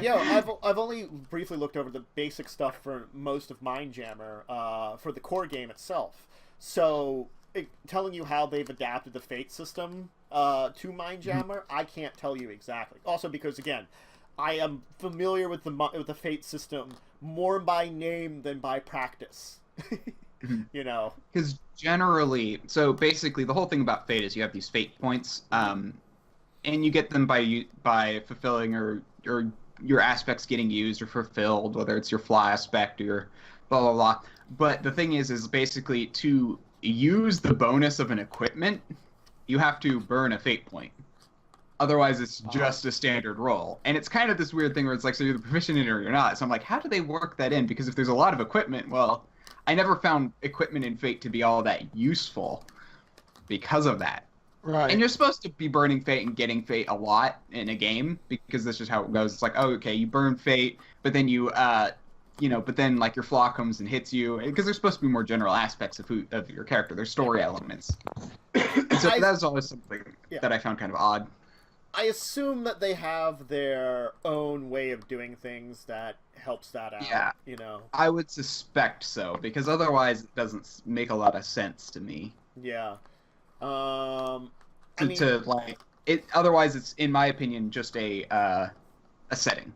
Yeah, I've only briefly looked over the basic stuff for most of Mindjammer for the core game itself. So, telling you how they've adapted the fate system to Mindjammer, I can't tell you exactly. Also, because again, I am familiar with the fate system more by name than by practice. You know, because generally, so basically, the whole thing about fate is you have these fate points, and you get them by fulfilling or your aspects getting used or fulfilled, whether it's your flaw aspect or your blah blah blah. But the thing is basically to use the bonus of an equipment, you have to burn a fate point. Otherwise, it's just a standard roll. And it's kind of this weird thing where it's like, so you're the proficient in it or you're not. So I'm like, how do they work that in? Because if there's a lot of equipment, well, I never found equipment in Fate to be all that useful because of that. Right. And you're supposed to be burning Fate and getting Fate a lot in a game because that's just how it goes. It's like, oh, okay, you burn Fate, but then but then like your flaw comes and hits you because there's supposed to be more general aspects of your character. There's story elements. So that's always something that I found kind of odd. I assume that they have their own way of doing things that helps that out. Yeah, you know. I would suspect so because otherwise it doesn't make a lot of sense to me. Yeah. Otherwise, it's in my opinion just a setting.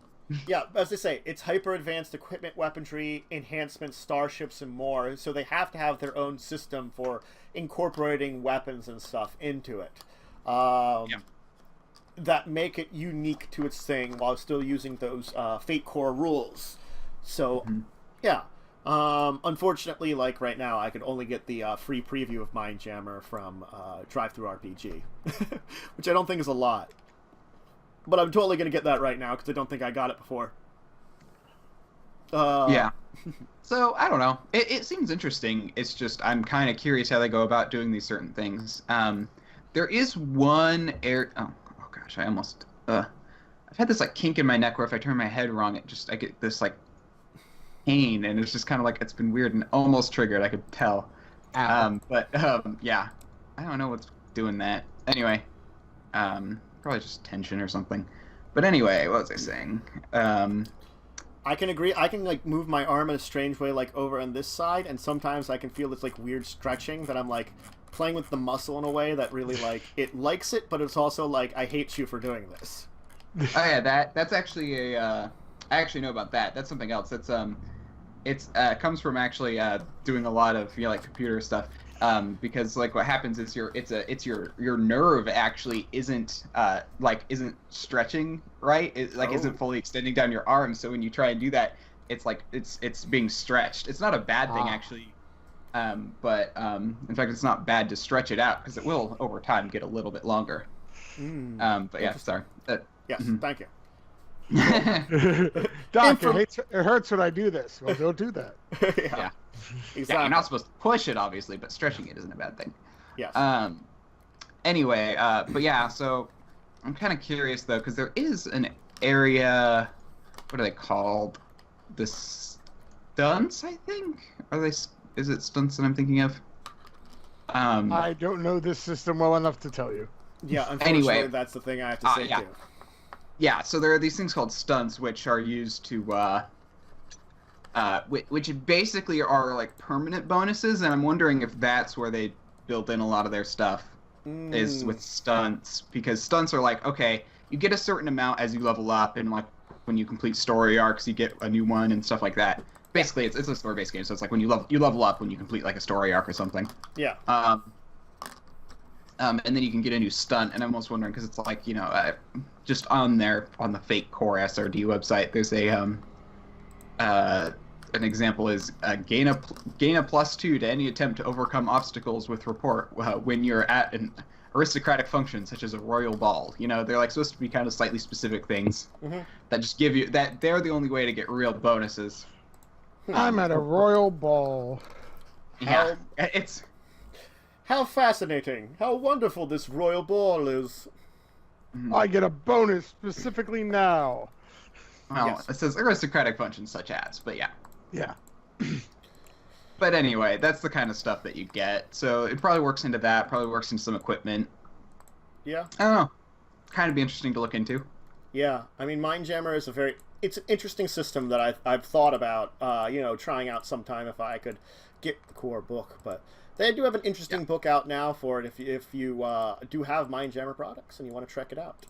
Yeah, as I say, it's hyper advanced equipment, weaponry, enhancements, starships, and more. So they have to have their own system for incorporating weapons and stuff into it. That make it unique to its thing while still using those Fate Core rules. So, yeah. Unfortunately, like right now, I could only get the free preview of Mindjammer from DriveThruRPG, which I don't think is a lot. But I'm totally going to get that right now because I don't think I got it before. Yeah. So, I don't know. It seems interesting. It's just, I'm kind of curious how they go about doing these certain things. There is one Oh gosh, I almost... I've had this, like, kink in my neck where if I turn my head wrong, I get this, like, pain, and it's just kind of like, it's been weird and almost triggered, I could tell. Yeah. I don't know what's doing that. Anyway. Probably just tension or something. But anyway, what was I saying? I can agree. I can, like, move my arm in a strange way, like, over on this side, and sometimes I can feel this, like, weird stretching that I'm, like, playing with the muscle in a way that really, like, it likes it, but it's also, like, I hate you for doing this. Oh, yeah, that's actually I actually know about that. That's something else. That's, it comes from actually, doing a lot of, like, computer stuff. Because like what happens is your nerve actually isn't stretching right. Isn't fully extending down your arm. So when you try and do that, it's like it's being stretched. It's not a bad thing actually, but in fact it's not bad to stretch it out because it will over time get a little bit longer. But yeah, sorry. Yes, thank you. Doc, it hurts when I do this. Well, don't do that. Yeah. Exactly. Yeah, you're not supposed to push it, obviously, but stretching it isn't a bad thing. Yes. Anyway, but yeah, so I'm kind of curious, though, because there is an area... What are they called? The stunts, I think? Is it stunts that I'm thinking of? I don't know this system well enough to tell you. Yeah, unfortunately, anyway, that's the thing I have to say, too. Yeah, so there are these things called stunts, which are used to... which basically are like permanent bonuses, and I'm wondering if that's where they built in a lot of their stuff is with stunts, because stunts are like, okay, you get a certain amount as you level up, and like when you complete story arcs, you get a new one and stuff like that. Basically, it's a story-based game, so it's like when you level up when you complete like a story arc or something. Yeah. And then you can get a new stunt, and I'm almost wondering because it's like just on the Fate Core SRD website, there's an example is gain a +2 to any attempt to overcome obstacles with rapport when you're at an aristocratic function such as a royal ball. They're like supposed to be kind of slightly specific things that just give you that they're the only way to get real bonuses. I'm at a royal ball. Yeah, How fascinating! How wonderful this royal ball is. I get a bonus specifically now. Well, Yes. It says aristocratic functions such as, but yeah. Yeah. But anyway, that's the kind of stuff that you get. So it probably works into that, probably works into some equipment. Yeah. I don't know. Kind of be interesting to look into. Yeah, I mean, Mindjammer is it's an interesting system that I've thought about, trying out sometime if I could get the core book. But they do have an interesting book out now for it if you do have Mindjammer products and you want to check it out.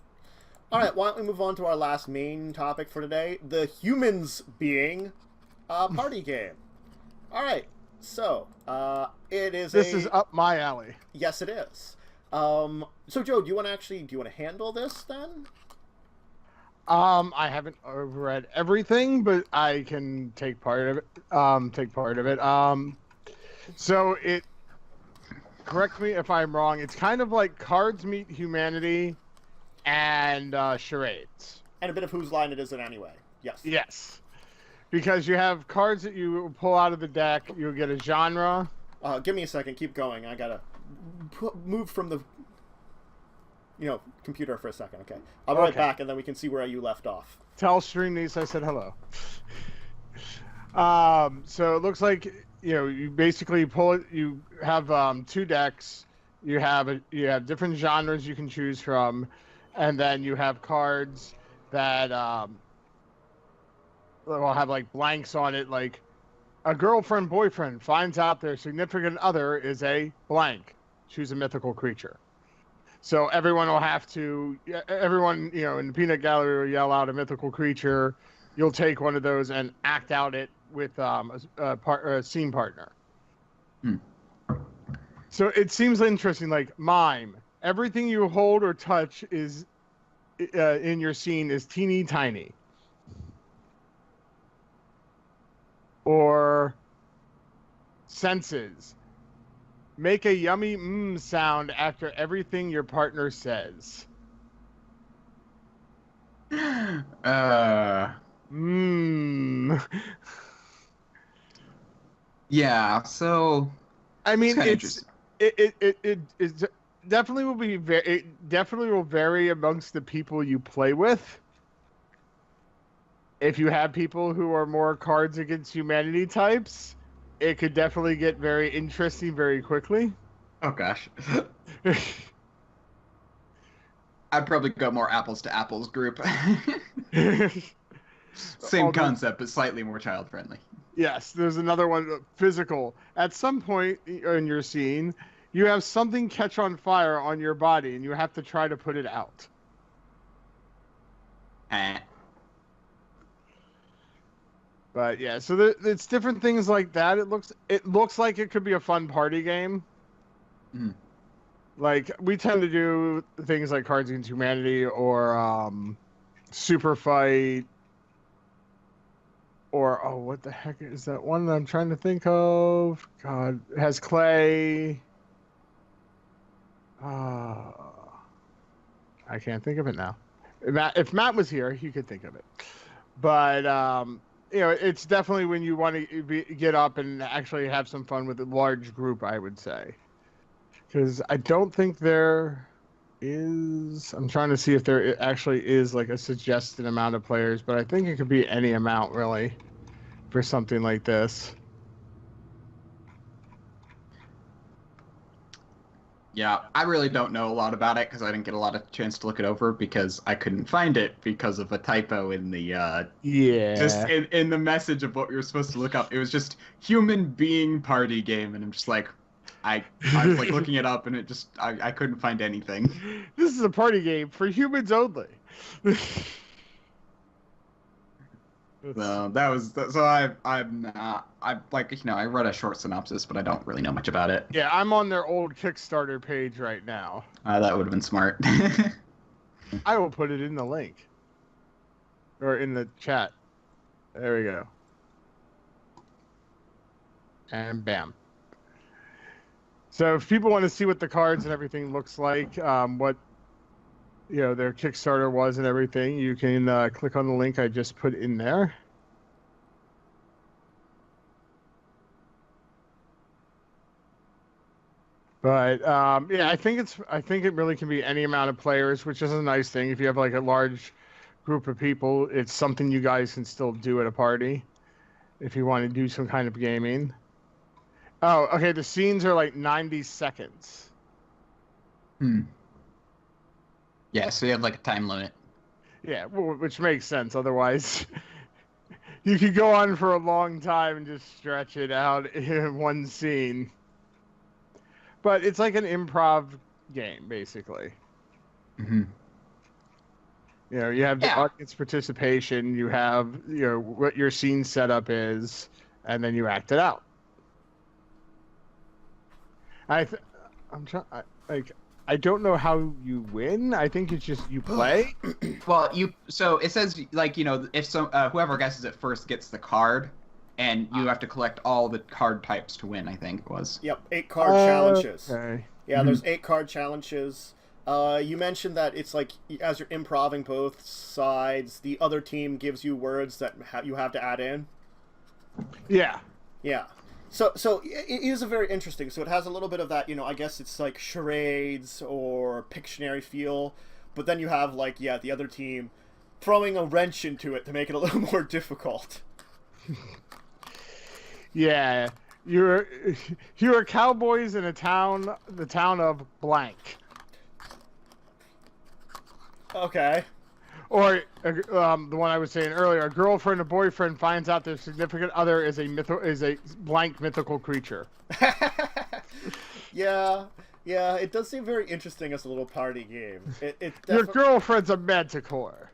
All right, why don't we move on to our last main topic for today, the humans being a party game. All right, so it is This is up my alley. Yes, it is. So Joe, do you want to handle this then? I haven't read everything, but I can take part of it. So it. Correct me if I'm wrong. It's kind of like Cards Meet Humanity and charades. And a bit of whose line it is it anyway. Yes. Yes. Because you have cards that you pull out of the deck. You'll get a genre. Give me a second. Keep going. I gotta move from the computer for a second. Okay. I'll be right back, and then we can see where you left off. Tell Streamniece I said hello. So it looks like you basically pull it. You have 2 decks. You have different genres you can choose from, and then you have cards that will have like blanks on it, like a girlfriend boyfriend finds out their significant other is a blank. Choose a mythical creature. So everyone will have to, in the peanut gallery will yell out a mythical creature. You'll take one of those and act out it with a scene partner. So it seems interesting, like mime. Everything you hold or touch is in your scene is teeny tiny. Or senses. Make a yummy sound after everything your partner says. Yeah, so I mean, it definitely will be it definitely will vary amongst the people you play with. If you have people who are more Cards Against Humanity types, it could definitely get very interesting very quickly. Oh gosh. I'd probably go more apples to apples group. Same concept, but slightly more child friendly. Yes, there's another one, physical. At some point in your scene, you have something catch on fire on your body, and you have to try to put it out. But yeah, so it's different things like that. It looks like it could be a fun party game. Mm. Like we tend to do things like Cards Against Humanity or Super Fight. Or, what the heck is that one that I'm trying to think of? God, it has clay. I can't think of it now. If Matt was here, he could think of it. But, it's definitely when you want to get up and actually have some fun with a large group, I would say. Because I don't think there is... I'm trying to see if there actually is like a suggested amount of players, but I think it could be any amount, really, for something like this. Yeah, I really don't know a lot about it because I didn't get a lot of chance to look it over because I couldn't find it because of a typo in the just in the message of what we were supposed to look up. It was just human being party game, and I'm just like, I was like looking it up, and it just I couldn't find anything. This is a party game for humans only. So that was so I'm not I read a short synopsis, but I don't really know much about it. Yeah, I'm on their old Kickstarter page right now. That would have been smart. I will put it in the link or in the chat. There we go. And bam. So if people want to see what the cards and everything looks like, what their Kickstarter was and everything, you can click on the link I just put in there. But I think it really can be any amount of players, which is a nice thing. If you have like a large group of people, it's something you guys can still do at a party if you want to do some kind of gaming. Oh, okay. The scenes are like 90 seconds. Yeah, so you have like a time limit. Yeah, which makes sense. Otherwise, you could go on for a long time and just stretch it out in one scene. But it's like an improv game, basically. Mm-hmm. You know, you have the audience participation, you have, you know, what your scene setup is, and then you act it out. I don't know how you win. I think it's just you play. Well, so it says, like, you know, if whoever guesses it first gets the card, and you have to collect all the card types to win, I think it was. Yep, 8 card challenges. Okay. Yeah, there's 8 card challenges. You mentioned that it's like, as you're improving both sides, the other team gives you words that you have to add in. Yeah. Yeah. So it is a very interesting. So it has a little bit of that, you know, I guess it's like charades or Pictionary feel, but then you have like, yeah, the other team throwing a wrench into it to make it a little more difficult. Yeah, you're cowboys in the town of blank. Okay. Or the one I was saying earlier, a girlfriend or boyfriend finds out their significant other is a blank mythical creature. Yeah, it does seem very interesting as a little party game. Your girlfriend's a manticore.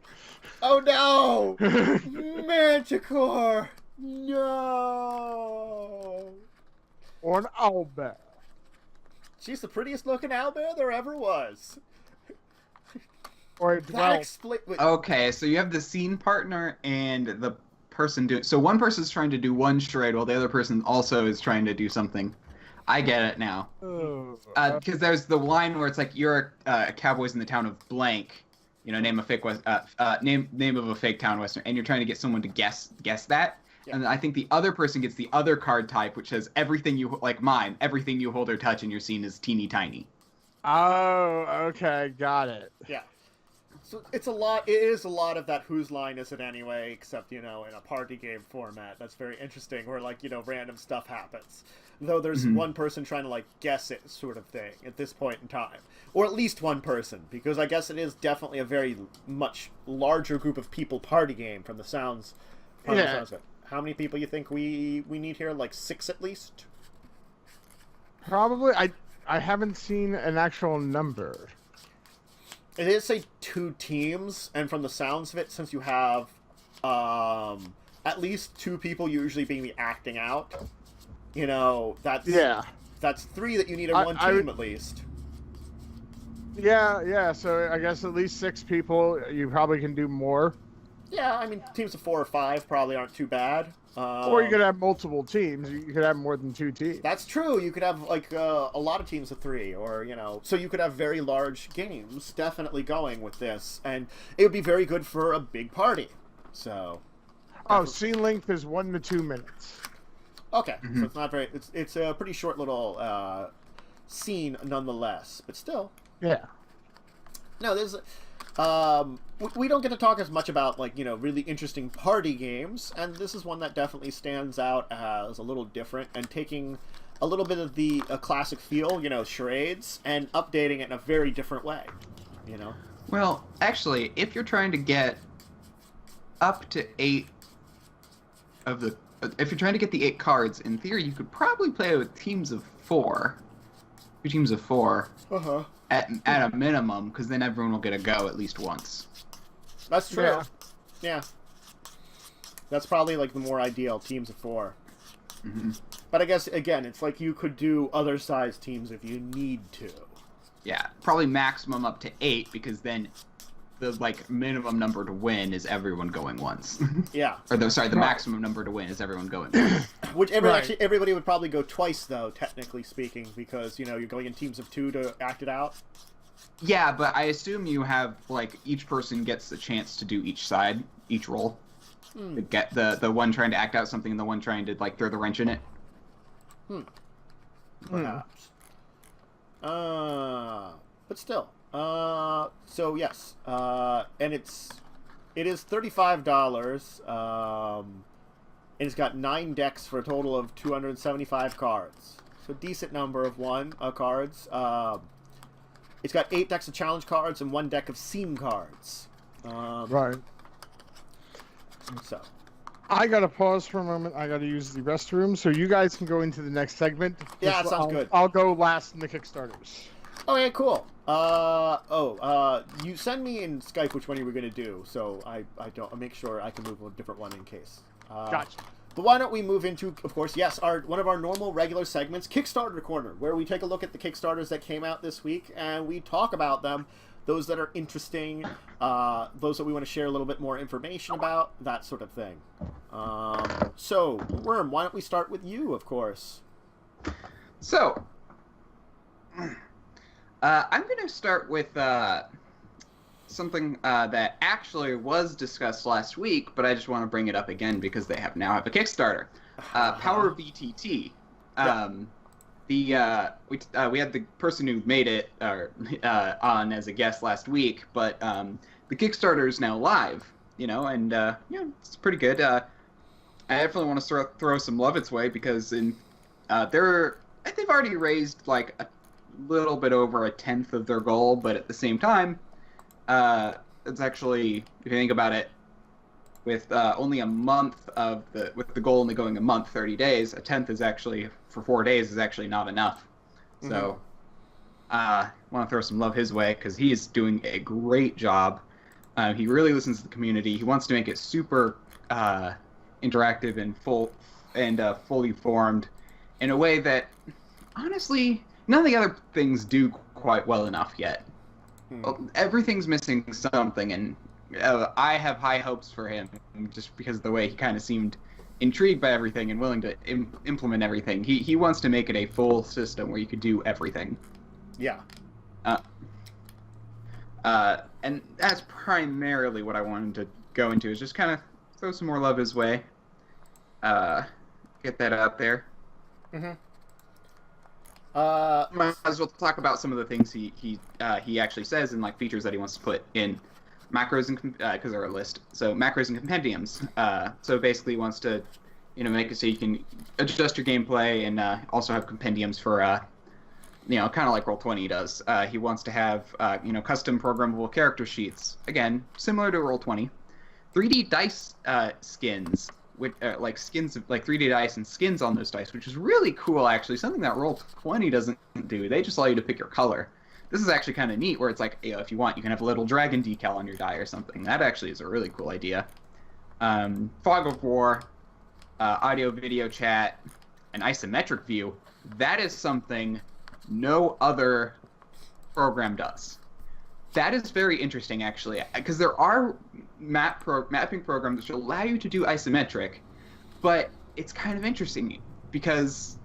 Oh no! Manticore! No! Or an owlbear. She's the prettiest looking owlbear there ever was. Or a Okay, so you have the scene partner and the person doing. So one person's trying to do one charade while the other person also is trying to do something. I get it now. Because there's the line where it's like you're a cowboys in the town of blank. You know, name of a fake town western, and you're trying to get someone to guess that. Yeah. And I think the other person gets the other card type, which says everything you like mine. Everything you hold or touch in your scene is teeny tiny. Oh, okay, got it. Yeah. So it is a lot of that whose line is it anyway, except, you know, in a party game format. That's very interesting, where, like, you know, random stuff happens. Though there's one person trying to, like, guess it sort of thing at this point in time. Or at least one person, because I guess it is definitely a very much larger group of people party game from the sounds of it. How many people you think we need here? Like 6 at least? Probably. I haven't seen an actual number. It is say 2 teams, and from the sounds of it, since you have at least 2 people usually being the acting out, you know, that's 3 that you need in one team at least. Yeah, so I guess at least 6 people, you probably can do more. Yeah, I mean, teams of 4 or 5 probably aren't too bad. Or you could have multiple teams. You could have more than 2 teams. That's true. You could have, like, a lot of teams of 3, or, you know... So you could have very large games definitely going with this, and it would be very good for a big party. So... Oh, scene length is 1 to 2 minutes. Okay, so it's not very... It's a pretty short little scene nonetheless, but still. Yeah. No, there's... we don't get to talk as much about, like, you know, really interesting party games, and this is one that definitely stands out as a little different and taking a little bit of the classic feel, you know, charades, and updating it in a very different way, you know? Well, actually, if you're trying to get up to 8 of the... If you're trying to get the 8 cards, in theory, you could probably play with teams of 4. 2 teams of 4. Uh-huh. At a minimum, because then everyone will get a go at least once. That's true. Yeah. That's probably, like, the more ideal, teams of 4. But I guess, again, it's like you could do other size teams if you need to. Yeah, probably maximum up to 8, because then the, like, minimum number to win is everyone going once. Yeah. Or, the maximum number to win is everyone going once. Which actually, everybody would probably go twice, though, technically speaking, because, you know, you're going in teams of 2 to act it out. Yeah, but I assume you have, like, each person gets a chance to do each side, each role. To get the one trying to act out something and the one trying to, like, throw the wrench in it. Perhaps. But still. So, yes. And it is $35, and it's got 9 decks for a total of 275 cards. So, decent number of cards. It's got 8 decks of challenge cards and 1 deck of scene cards. Right. So. I gotta pause for a moment. I gotta use the restroom, so you guys can go into the next segment. Yeah, that sounds good. I'll go last in the Kickstarters. Okay, cool. You send me in Skype which one you were gonna do, so I'll make sure I can move a different one in case. Gotcha. But why don't we move into, of course, yes, one of our normal regular segments, Kickstarter Korner, where we take a look at the Kickstarters that came out this week and we talk about them, those that are interesting, those that we want to share a little bit more information about, that sort of thing. So, Wyrm, why don't we start with you, of course? So, I'm going to start with something that actually was discussed last week, but I just want to bring it up again because they now have a Kickstarter. Power VTT. We had the person who made it on as a guest last week, but the Kickstarter is now live, and it's pretty good. I definitely want to throw some love its way because they've already raised like a little bit over a tenth of their goal, but at the same time, it's actually, if you think about it, with only a month with the goal only going a month, 30 days, a tenth is actually, for 4 days, is actually not enough. So, I want to throw some love his way because he's doing a great job. He really listens to the community. He wants to make it super interactive and fully formed in a way that, honestly, none of the other things do quite well enough yet. Everything's missing something, and I have high hopes for him just because of the way he kind of seemed intrigued by everything and willing to implement everything. He wants to make it a full system where you could do everything. Yeah. And that's primarily what I wanted to go into, is just kind of throw some more love his way. Get that out there. Might as well talk about some of the things he actually says and like features that he wants to put in macros and because they're a list. So macros and compendiums. So basically, he wants to make it so you can adjust your gameplay and also have compendiums for kind of like Roll20 does. He wants to have custom programmable character sheets. Again, similar to Roll20. 3D dice skins. With like skins, like 3D dice and skins on those dice, which is really cool, actually. Something that Roll20 doesn't do. They just allow you to pick your color. This is actually kind of neat, where it's like, if you want, you can have a little dragon decal on your die or something. That actually is a really cool idea. Fog of War, audio, video chat, an isometric view. That is something no other program does. That is very interesting, actually, because there are mapping programs which allow you to do isometric, but it's kind of interesting because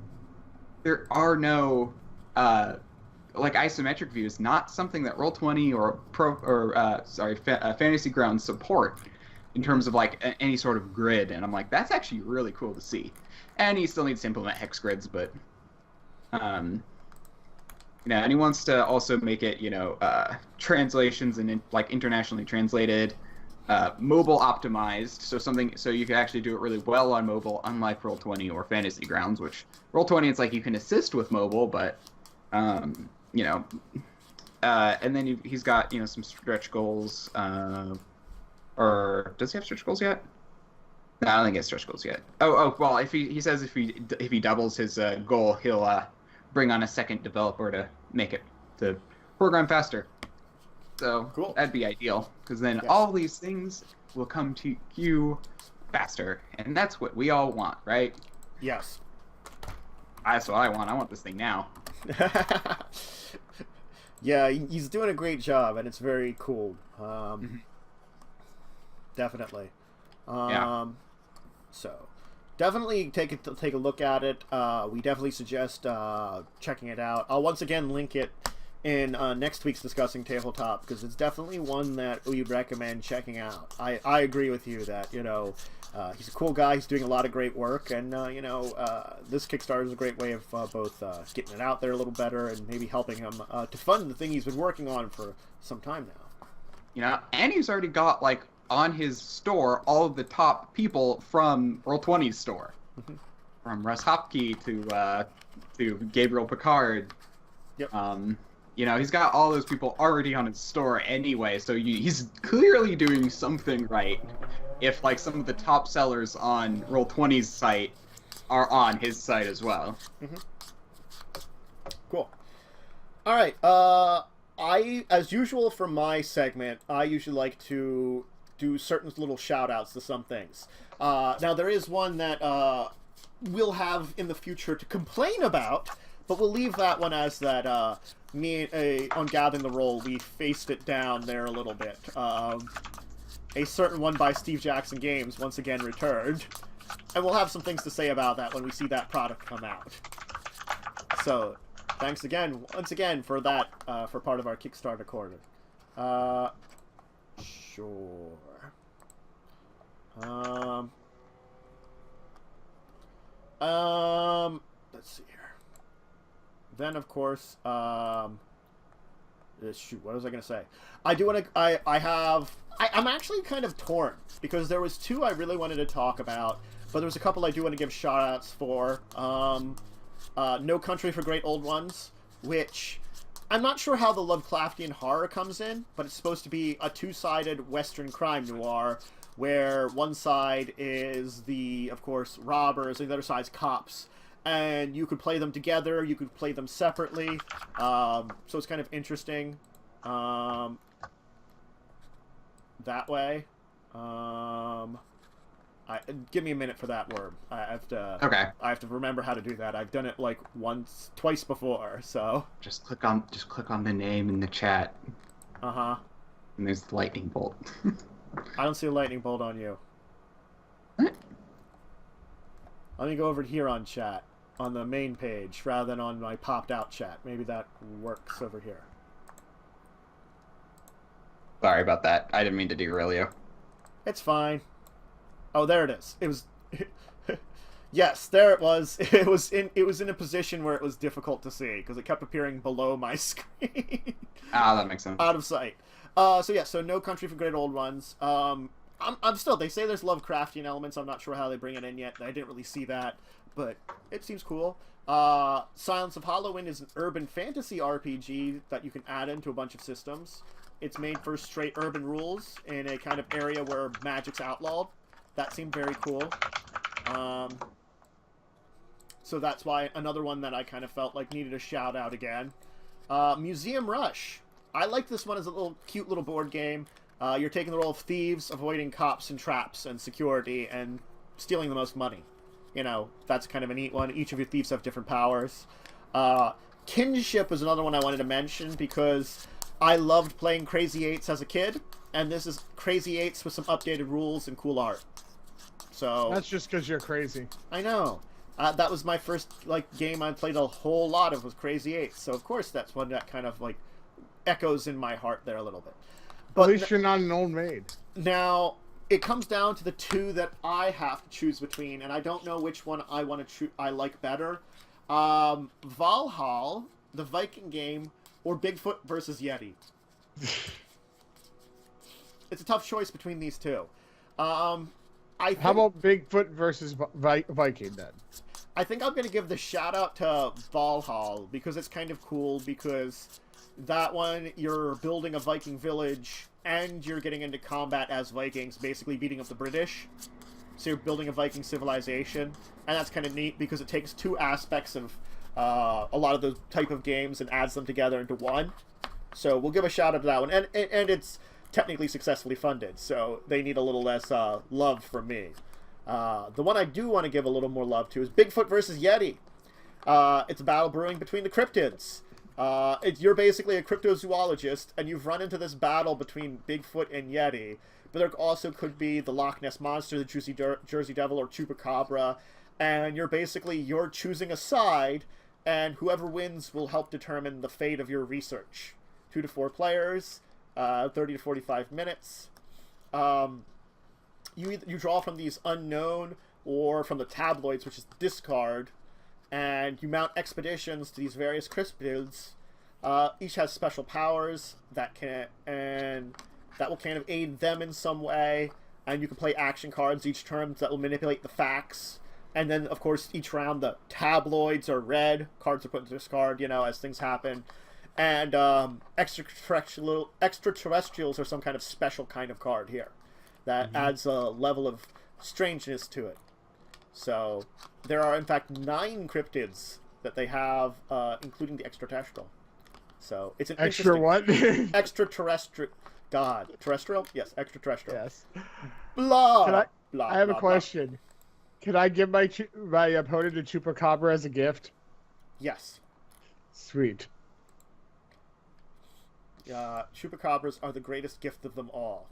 there are no isometric views, not something that Roll20 or Fantasy Grounds support in terms of like any sort of grid, and I'm like, that's actually really cool to see. And he still needs to implement hex grids, but and he wants to also make it, translations and like internationally translated, mobile optimized, so you can actually do it really well on mobile, unlike Roll20 or Fantasy Grounds, which Roll20 it's like you can assist with mobile, but and then he's got some stretch goals, or does he have stretch goals yet? No, I don't think he has stretch goals yet. Well, if he says if he doubles his goal, he'll bring on a second developer to make it to program faster. So cool. That'd be ideal, because then all these things will come to you faster, and that's what we all want, right? Yes. That's what I want. I want this thing now. Yeah, he's doing a great job, and it's very cool. Definitely. So, definitely take a look at it. We definitely suggest checking it out. I'll once again link it in next week's Discussing Tabletop, because it's definitely one that we recommend checking out. I agree with you that, he's a cool guy. He's doing a lot of great work, and, this Kickstarter is a great way of both getting it out there a little better and maybe helping him to fund the thing he's been working on for some time now. And he's already got, like, on his store all of the top people from Roll20's store. From Russ Hopke to Gabriel Picard. Yep. You know, he's got all those people already on his store anyway, so he's clearly doing something right. If like some of the top sellers on Roll20's site are on his site as well. Mm-hmm. Cool. All right. As usual for my segment, I usually like to do certain little shout-outs to some things. Now, there is one that we'll have in the future to complain about, but we'll leave that one as that on Gathering the Roll, we faced it down there a little bit. A certain one by Steve Jackson Games once again returned, and we'll have some things to say about that when we see that product come out. So, thanks once again, for that, for part of our Kickstarter Korner. Sure. Let's see here. Then, of course, shoot, what was I going to say? I do want to, I'm actually kind of torn, because there was two I really wanted to talk about, but there was a couple I do want to give shout-outs for. No Country for Great Old Ones, which I'm not sure how the Lovecraftian horror comes in, but it's supposed to be a two-sided Western crime noir, where one side is of course, robbers, and the other side's cops. And you could play them together, you could play them separately, so it's kind of interesting that way. Give me a minute for that, Wyrm. I have to remember how to do that. I've done it like twice before, so. Just click on the name in the chat. Uh-huh. And there's the lightning bolt. I don't see a lightning bolt on you. What? Let me go over here on chat, on the main page, rather than on my popped out chat. Maybe that works over here. Sorry about that. I didn't mean to derail you. It's fine. Oh, there it is. It was... Yes, there it was. It was in a position where it was difficult to see, because it kept appearing below my screen. Ah, that makes sense. Out of sight. So No Country for Great Old Ones. I'm still, they say there's Lovecraftian elements. I'm not sure how they bring it in yet. I didn't really see that, but it seems cool. Silence of Halloween is an urban fantasy RPG that you can add into a bunch of systems. It's made for straight urban rules in a kind of area where magic's outlawed. That seemed very cool. So that's why another one that I kind of felt like needed a shout out again. Museum Rush. I like this one as a cute little board game. You're taking the role of thieves, avoiding cops and traps and security, and stealing the most money. You know, that's kind of a neat one. Each of your thieves have different powers. Kinship is another one I wanted to mention, because I loved playing Crazy Eights as a kid, and this is Crazy Eights with some updated rules and cool art. So that's just because you're crazy. I know. That was my first game I played a whole lot of, was Crazy Eights. So of course that's one that kind of echoes in my heart there a little bit. But at least you're not an old maid. Now it comes down to the two that I have to choose between, and I don't know which one I want to I like better. Valhalla, the Viking game, or Bigfoot versus Yeti. It's a tough choice between these two. How about Bigfoot versus Viking then? I think I'm going to give the shout out to Valhalla, because it's kind of cool, because that one, you're building a Viking village, and you're getting into combat as Vikings, basically beating up the British. So you're building a Viking civilization, and that's kind of neat, because it takes two aspects of a lot of those type of games and adds them together into one. So we'll give a shout out to that one, and it's technically successfully funded, so they need a little less love from me. The one I do want to give a little more love to is Bigfoot versus Yeti. It's a battle brewing between the cryptids. You're basically a cryptozoologist, and you've run into this battle between Bigfoot and Yeti, but there also could be the Loch Ness Monster, the Jersey Devil, or Chupacabra, and you're choosing a side, and whoever wins will help determine the fate of your research. 2 to 4 players, 30 to 45 minutes. You draw from these unknown or from the tabloids, which is discard, and you mount expeditions to these various cryptids. Each has special powers that will kind of aid them in some way, and you can play action cards each turn that will manipulate the facts. And then, of course, each round the tabloids are read, cards are put into discard, as things happen. And extraterrestrials are some kind of special kind of card here that adds a level of strangeness to it. So there are, in fact, 9 cryptids that they have, including the extraterrestrial. So it's an Extra what? extraterrestrial. God, terrestrial? Yes, extraterrestrial. Yes. Blah. I have a question. Can I give my opponent a chupacabra as a gift? Yes. Sweet. Chupacabras are the greatest gift of them all.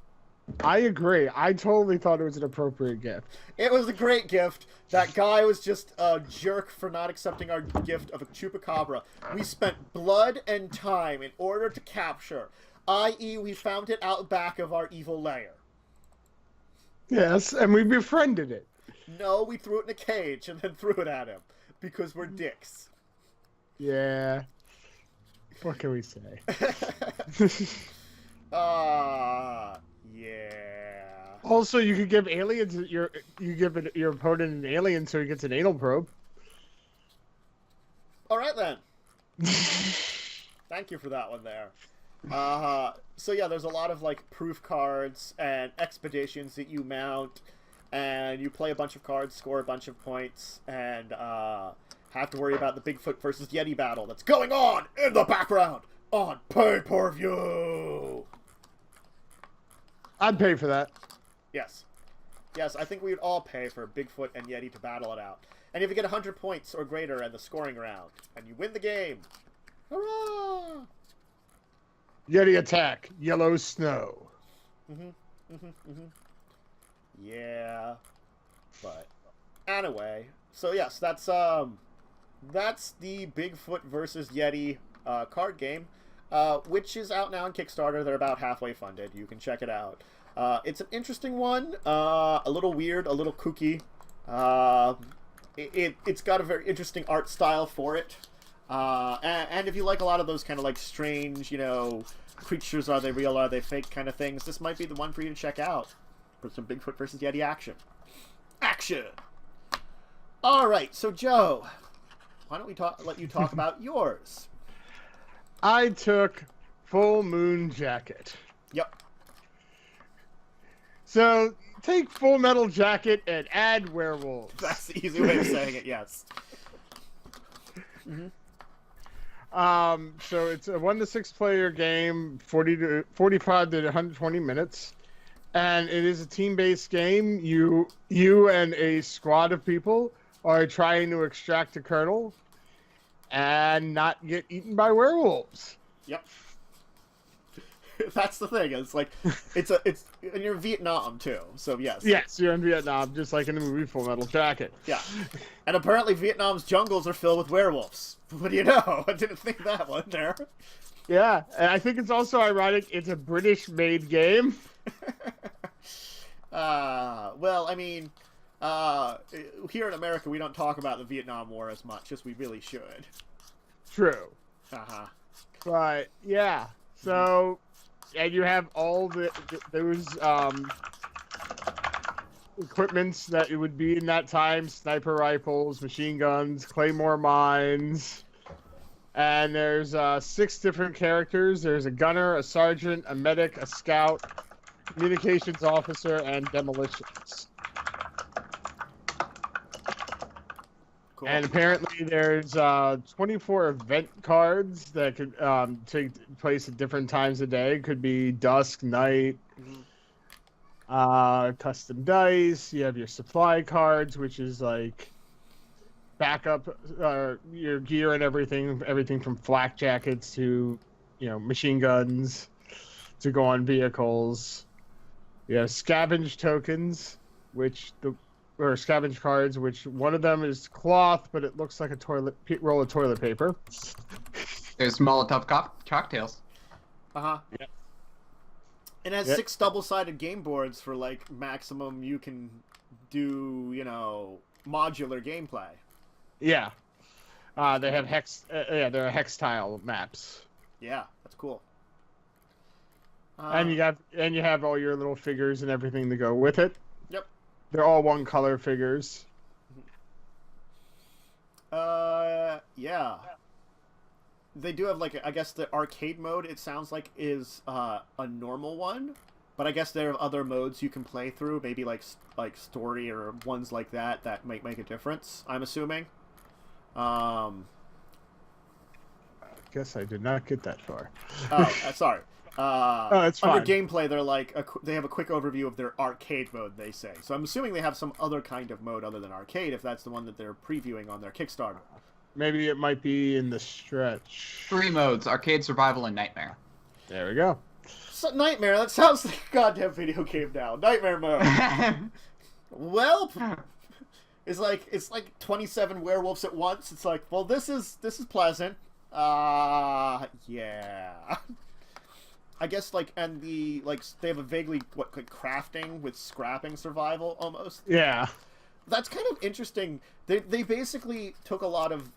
I agree. I totally thought it was an appropriate gift. It was a great gift. That guy was just a jerk for not accepting our gift of a chupacabra. We spent blood and time in order to capture, i.e. we found it out back of our evil lair. Yes, and we befriended it. No, we threw it in a cage and then threw it at him. Because we're dicks. Yeah. What can we say? Yeah. Also, you could give aliens your opponent an alien so he gets an anal probe. All right then. Thank you for that one there. So yeah, there's a lot of like proof cards and expeditions that you mount, and you play a bunch of cards, score a bunch of points, and have to worry about the Bigfoot versus Yeti battle that's going on in the background on pay-per-view. I'd pay for that. Yes. Yes, I think we would all pay for Bigfoot and Yeti to battle it out. And if you get 100 points or greater in the scoring round, and you win the game, hurrah! Yeti attack, yellow snow. Yeah. But anyway, so yes, that's the Bigfoot versus Yeti card game, which is out now on Kickstarter. They're about halfway funded. You can check it out. It's an interesting one, a little weird, a little kooky. It's got a very interesting art style for it. And if you like a lot of those kind of like strange, you know, creatures, are they real, are they fake kind of things, this might be the one for you to check out for some Bigfoot versus Yeti action. Action! Alright, so Joe, why don't we let you talk about yours? I took Full Moon Jacket. Yep. So, take Full Metal Jacket and add werewolves. That's the easy way of saying it, yes. So it's a 1 to 6 player game, 45 to 120 minutes, and it is a team-based game. You and a squad of people are trying to extract a kernel and not get eaten by werewolves. Yep. That's the thing. It's like and you're in Vietnam too, so yes. Yes, you're in Vietnam, just like in the movie Full Metal Jacket. Yeah. And apparently Vietnam's jungles are filled with werewolves. What do you know? I didn't think that one there. Yeah, and I think it's also ironic it's a British-made game. Well, I mean, here in America we don't talk about the Vietnam War as much as we really should. True. Uh-huh. But, yeah. So, and you have all those equipments that it would be in that time: sniper rifles, machine guns, claymore mines. And there's 6 different characters. There's a gunner, a sergeant, a medic, a scout, communications officer, and demolitions. Cool. And apparently there's 24 event cards that could take place at different times of day. Could be dusk, night, custom dice. You have your supply cards, which is like backup your gear and everything from flak jackets to, you know, machine guns to go on vehicles. You have scavenge tokens, or scavenge cards, which one of them is cloth, but it looks like a roll of toilet paper. There's Molotov cocktails. Uh-huh. Yeah. It has 6 double-sided game boards for, like, maximum you can do, you know, modular gameplay. Yeah. They have they're hex tile maps. Yeah, that's cool. And you have all your little figures and everything to go with it. Yep. They're all one color figures. Yeah. they do have like I guess the arcade mode. It sounds like is a normal one, but I guess there are other modes you can play through. Maybe like story or ones like that might make a difference. I'm assuming. I guess I did not get that far. Sorry. It's fine. Under gameplay, they're like they have a quick overview of their arcade mode. They say so. I'm assuming they have some other kind of mode other than arcade, if that's the one that they're previewing on their Kickstarter. Maybe it might be in the stretch. 3 modes: arcade, survival, and nightmare. There we go. So, Nightmare. That sounds like a goddamn video game now. Nightmare mode. Well, it's like 27 werewolves at once. It's like, well, this is pleasant. Yeah. I guess and they have a vaguely crafting with scrapping survival almost. Yeah. That's kind of interesting. They basically took a lot of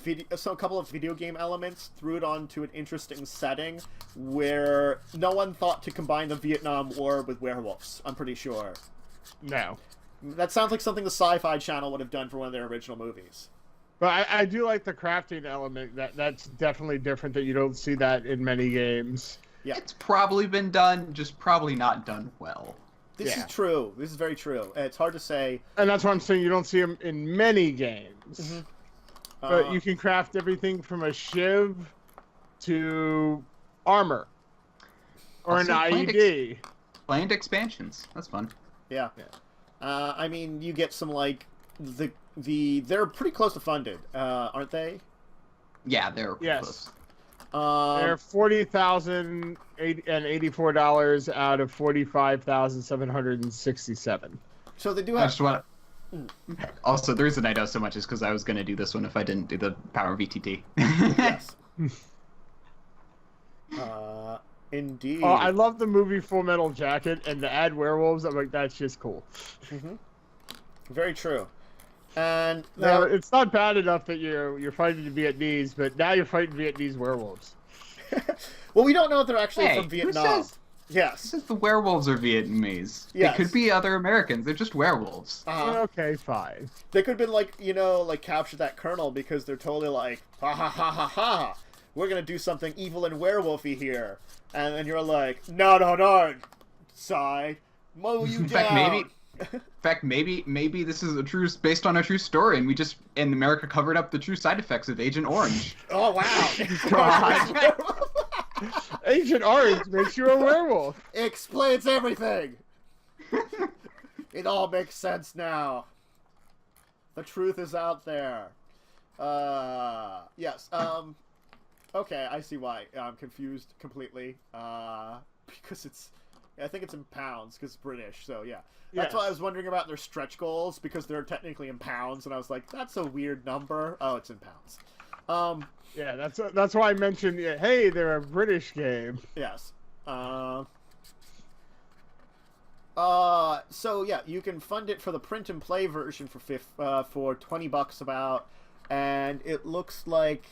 a couple of video game elements, threw it onto an interesting setting where no one thought to combine the Vietnam War with werewolves. I'm pretty sure. No. That sounds like something the Sci-Fi Channel would have done for one of their original movies. But I do like the crafting element. That's definitely different. That you don't see that in many games. Yeah. It's probably been done, just probably not done well. This is true. This is very true. It's hard to say. And that's what I'm saying. You don't see them in many games. Mm-hmm. But you can craft everything from a shiv to armor. Or Also, an IED. Planned expansions. That's fun. Yeah. I mean, you get some, they're pretty close to funded, aren't they? Yeah, they're Yes. close. They're $40,084 out of $45,767. So they do I have... just want Also, the reason I know so much is because I was going to do this one if I didn't do the Power VTT. Yes. Indeed. Oh, I love the movie Full Metal Jacket, and to add werewolves, I'm like, that's just cool. Mm-hmm. Very true. And now, it's not bad enough that you're fighting the Vietnamese, but now you're fighting Vietnamese werewolves. Well, we don't know if they're actually Hey, from Vietnam. Yes. This is the werewolves are Vietnamese. Yes. They could be other Americans. They're just werewolves. Okay, fine. They could have been capture that colonel because they're totally like, ha ha ha ha ha. We're gonna do something evil and werewolfy here, and then you're like, no, side, mow you down. In fact, maybe this is based on a true story, and America covered up the true side effects of Agent Orange. Oh wow! God. Agent Orange makes you a werewolf. Explains everything. It all makes sense now. The truth is out there. Yes. Okay, I see why. I'm confused completely. Because I think it's in pounds because it's British. So yeah. That's why I was wondering about their stretch goals, because they're technically in pounds, and I was like, that's a weird number. Oh, it's in pounds. Yeah, that's why I mentioned, hey, they're a British game. Yes. So yeah, you can fund it for the print and play version for $20 about, and it looks like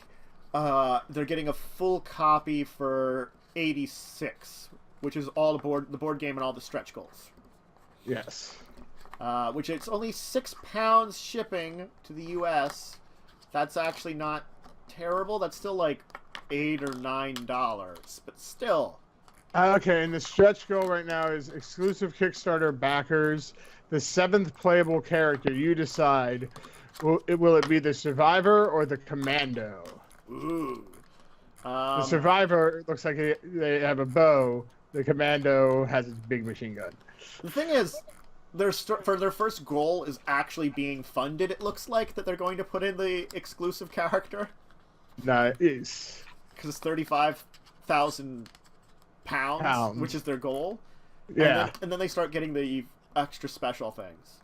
they're getting a full copy for $86, which is all the board game and all the stretch goals. Yes. Which it's only £6 shipping to the U.S. That's actually not terrible. That's still like $8 or $9, but still. Okay, and the stretch goal right now is exclusive Kickstarter backers. The 7th playable character, you decide. Will it be the Survivor or the Commando? Ooh. The Survivor looks like they have a bow. The Commando has its big machine gun. The thing is, for their first goal is actually being funded. It looks like that they're going to put in the exclusive character. Nice. Because it's 35,000 pounds, which is their goal. Yeah. And then they start getting the extra special things.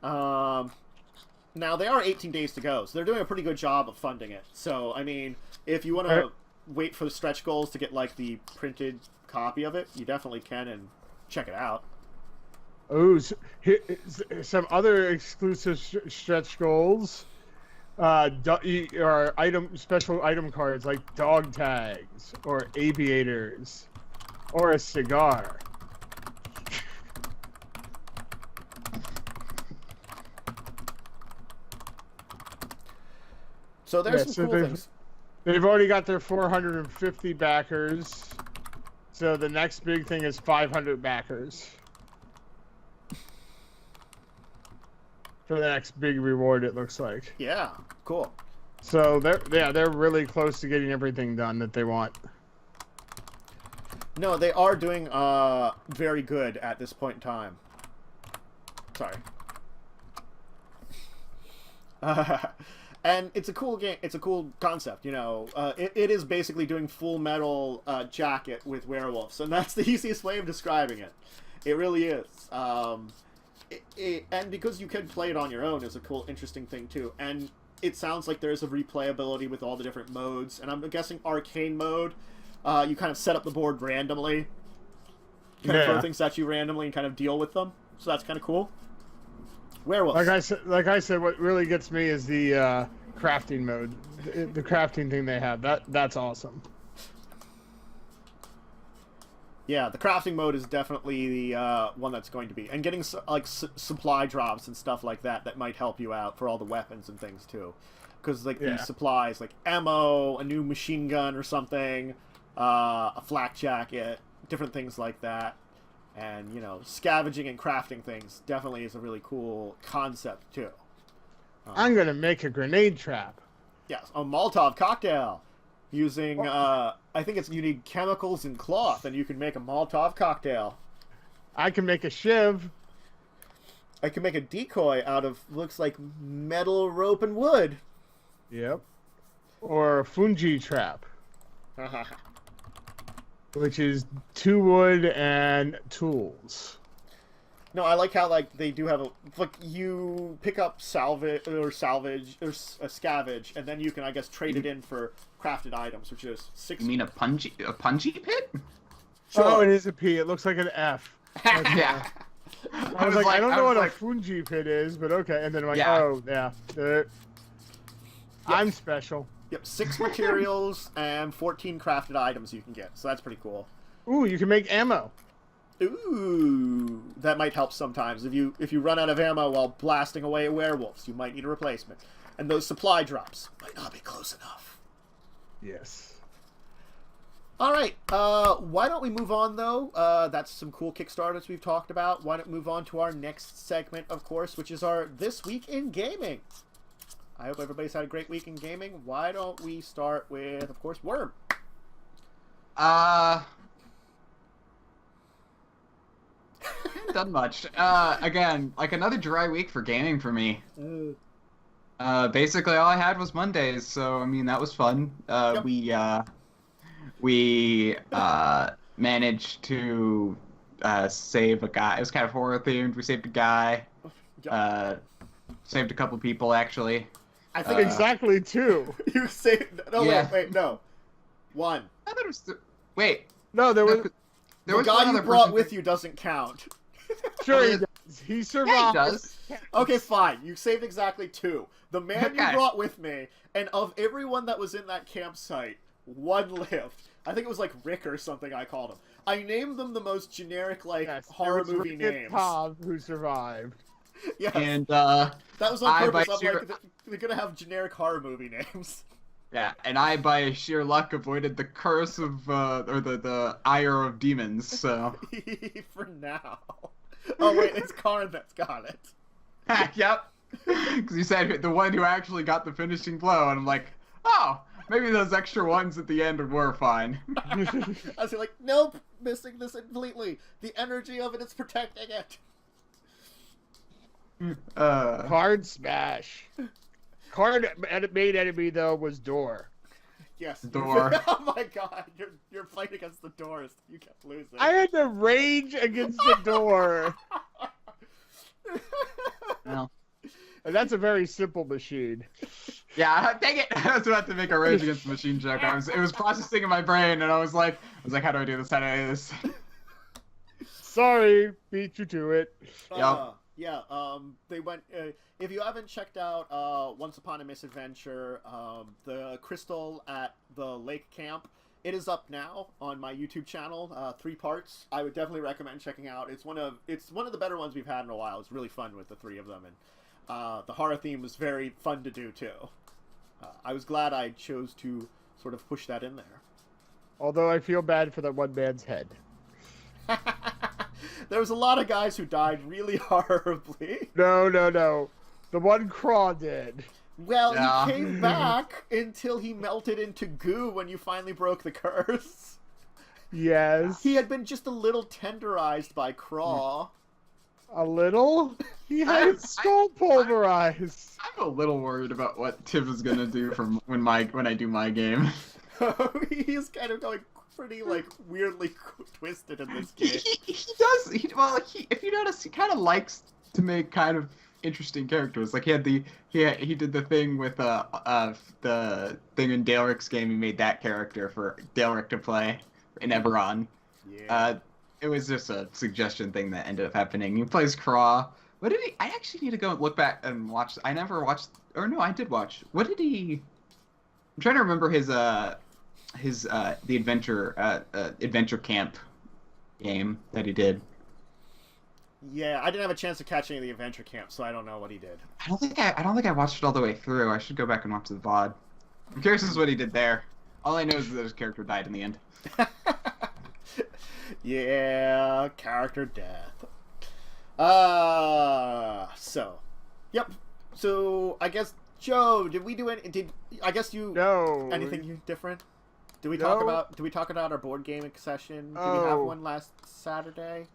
Now, they are 18 days to go, so they're doing a pretty good job of funding it. So, I mean, if you want to wait for the stretch goals to get, the printed copy of it, you definitely can and check it out. Oh, some other exclusive stretch goals. Or special item cards like dog tags or aviators or a cigar. So there's some cool things. They've already got their 450 backers. So the next big thing is 500 backers. For the next big reward, it looks like. Yeah, cool. So they're really close to getting everything done that they want. No, they are doing very good at this point in time. Sorry. And it's a cool game. It's a cool concept, you know. It is basically doing Full Metal Jacket with werewolves, and that's the easiest way of describing it. It really is. And because you can play it on your own is a cool, interesting thing too. And it sounds like there's a replayability with all the different modes. And I'm guessing arcane mode, you kind of set up the board randomly, kind of throw things at you randomly and kind of deal with them. So that's kind of cool. Werewolves. Like I said, what really gets me is the crafting mode, the crafting thing they have. That's awesome. Yeah, the crafting mode is definitely the one that's going to be, and getting supply drops and stuff like that might help you out for all the weapons and things too, because like these supplies, like ammo, a new machine gun or something, a flak jacket, different things like that. And, you know, scavenging and crafting things definitely is a really cool concept, too. I'm going to make a grenade trap. Yes, a Molotov cocktail. Using, I think you need chemicals and cloth, and you can make a Molotov cocktail. I can make a shiv. I can make a decoy out of, looks like metal, rope, and wood. Yep. Or a fungi trap. Which is 2 wood and tools. No, I like how like they do have a like you pick up salvage or scavenge, and then you can I guess trade it in for crafted items, which is 6. You mean a punji pit? Sure. Oh, it is a P. It looks like an F. Yeah. I was like, I don't know what a fungi pit is, but okay. And then I'm like, oh yeah, I'm special. Yep, 6 materials and 14 crafted items you can get, so that's pretty cool. Ooh, you can make ammo. Ooh, that might help sometimes. If you run out of ammo while blasting away at werewolves, you might need a replacement. And those supply drops might not be close enough. Yes. All right, why don't we move on, though? That's some cool Kickstarters we've talked about. Why don't we move on to our next segment, of course, which is our This Week in Gaming. I hope everybody's had a great week in gaming. Why don't we start with, of course, Wyrm? Haven't done much. Again, like another dry week for gaming for me. Basically all I had was Mondays, so I mean that was fun. Yep. We managed to save a guy. It was kind of horror themed. We saved a guy. Yep. Saved a couple people actually. I think exactly 2. You saved. No, yeah. wait, no. 1. I thought it was wait. No, there was The guy you brought with you doesn't count. Sure he does. He survived. Yeah, he does. Okay, fine. You saved exactly 2. The man you Okay. brought with me, and of everyone that was in that campsite, 1 lived. I think it was like Rick or something I called him. I named them the most generic, like, horror there was movie Rick and names. Tom who survived. Yeah, And that was on purpose. by I'm sheer- like, they're gonna have generic horror movie names. yeah, and I by sheer luck avoided the curse of or the ire of demons, so For now. Oh, wait, it's Karn that's got it. yep. Because you said the one who actually got the finishing blow, and I'm like, oh, maybe those extra ones at the end were fine. I was like, nope, missing this completely. The energy of it is protecting it. Card smash. Card made enemy though was door. Yes. Door. Oh my god, you're playing against the doors. You kept losing. I had to rage against the door. Well, And that's a very simple machine. yeah, dang it! I was about to make a Rage Against the Machine joke. It was processing in my brain, and I was like, how do I do this? How do I do this? Sorry, beat you to it. Yeah, they went, if you haven't checked out, Once Upon a Misadventure, the crystal at the lake camp, it is up now on my YouTube channel, 3 parts. I would definitely recommend checking out. It's one of the better ones we've had in a while. It's really fun with the 3 of them, and, the horror theme was very fun to do, too. I was glad I chose to sort of push that in there. Although I feel bad for that one man's head. There was a lot of guys who died really horribly. No. The one craw did. Well, Yeah. he came back until he melted into goo when you finally broke the curse. Yes. He had been just a little tenderized by Craw. A little? He had his skull pulverized. I'm a little worried about what Tim is gonna do from when I do my game. He's kind of going pretty, like, weirdly twisted in this game. He does. If you notice, he kind of likes to make kind of interesting characters. Like he did the thing with the thing in Dalric's game. He made that character for Dalric to play in Eberron. Yeah. It was just a suggestion thing that ended up happening. He plays Craw. What did he? I actually need to go look back and watch. I never watched. Or no, I did watch. What did he? I'm trying to remember his the adventure camp game that he did. Yeah, I didn't have a chance to catch any of the adventure camp, so I don't know what he did. I don't think I watched it all the way through. I should go back and watch the VOD. I'm curious as to what he did there. All I know is that his character died in the end. Yeah, character death. Yep. So I guess Joe, did we do any? I guess you? No. Anything you different? Did we No. talk about our board gaming session? Did we have Oh. one last Saturday?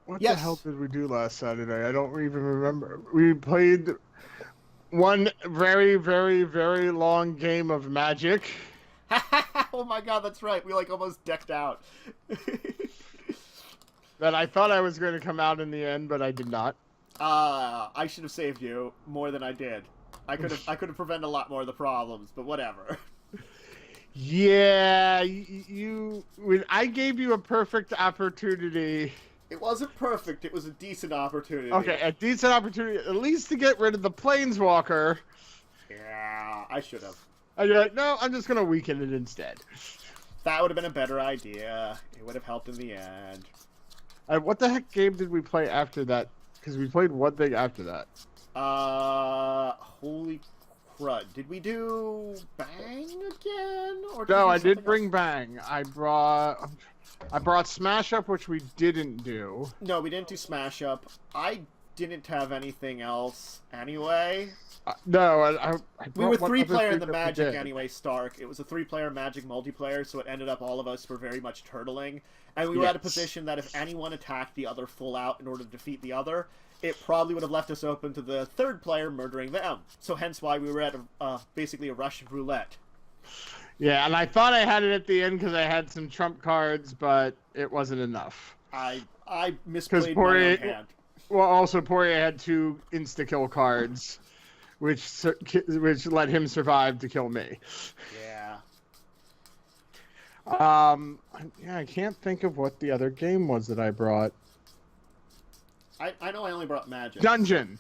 What Yes. the hell did we do last Saturday? I don't even remember. We played one very, very, very long game of Magic. Oh my god, that's right. We like almost decked out. That I thought I was going to come out in the end, but I did not. I should have saved you more than I did. I could have prevented a lot more of the problems, but whatever. Yeah, when I gave you a perfect opportunity. It wasn't perfect. It was a decent opportunity. Okay, a decent opportunity, at least to get rid of the Planeswalker. Yeah, I should have. And you're like, no, I'm just going to weaken it instead. That would have been a better idea. It would have helped in the end. What the heck game did we play after that? Because we played one thing after that. Holy crud. Did we do Bang again? Or did No, we I do did something bring else? Bang. I brought Smash Up, which we didn't do. No, we didn't do Smash Up. I didn't have anything else anyway. No, I We were brought one other three-player in thing the that we Magic did. anyway, Stark. It was a three-player Magic multiplayer, so it ended up all of us were very much turtling. And we were at a Yes. position that if anyone attacked the other full out in order to defeat the other, it probably would have left us open to the third player murdering them. So hence why we were at basically a Russian roulette. Yeah, and I thought I had it at the end because I had some trump cards, but it wasn't enough. I misplayed my Poirier- own hand. Well, also Poirier had 2 insta-kill cards, which let him survive to kill me. Yeah. Yeah, I can't think of what the other game was that I brought. I know I only brought Magic. Dungeon.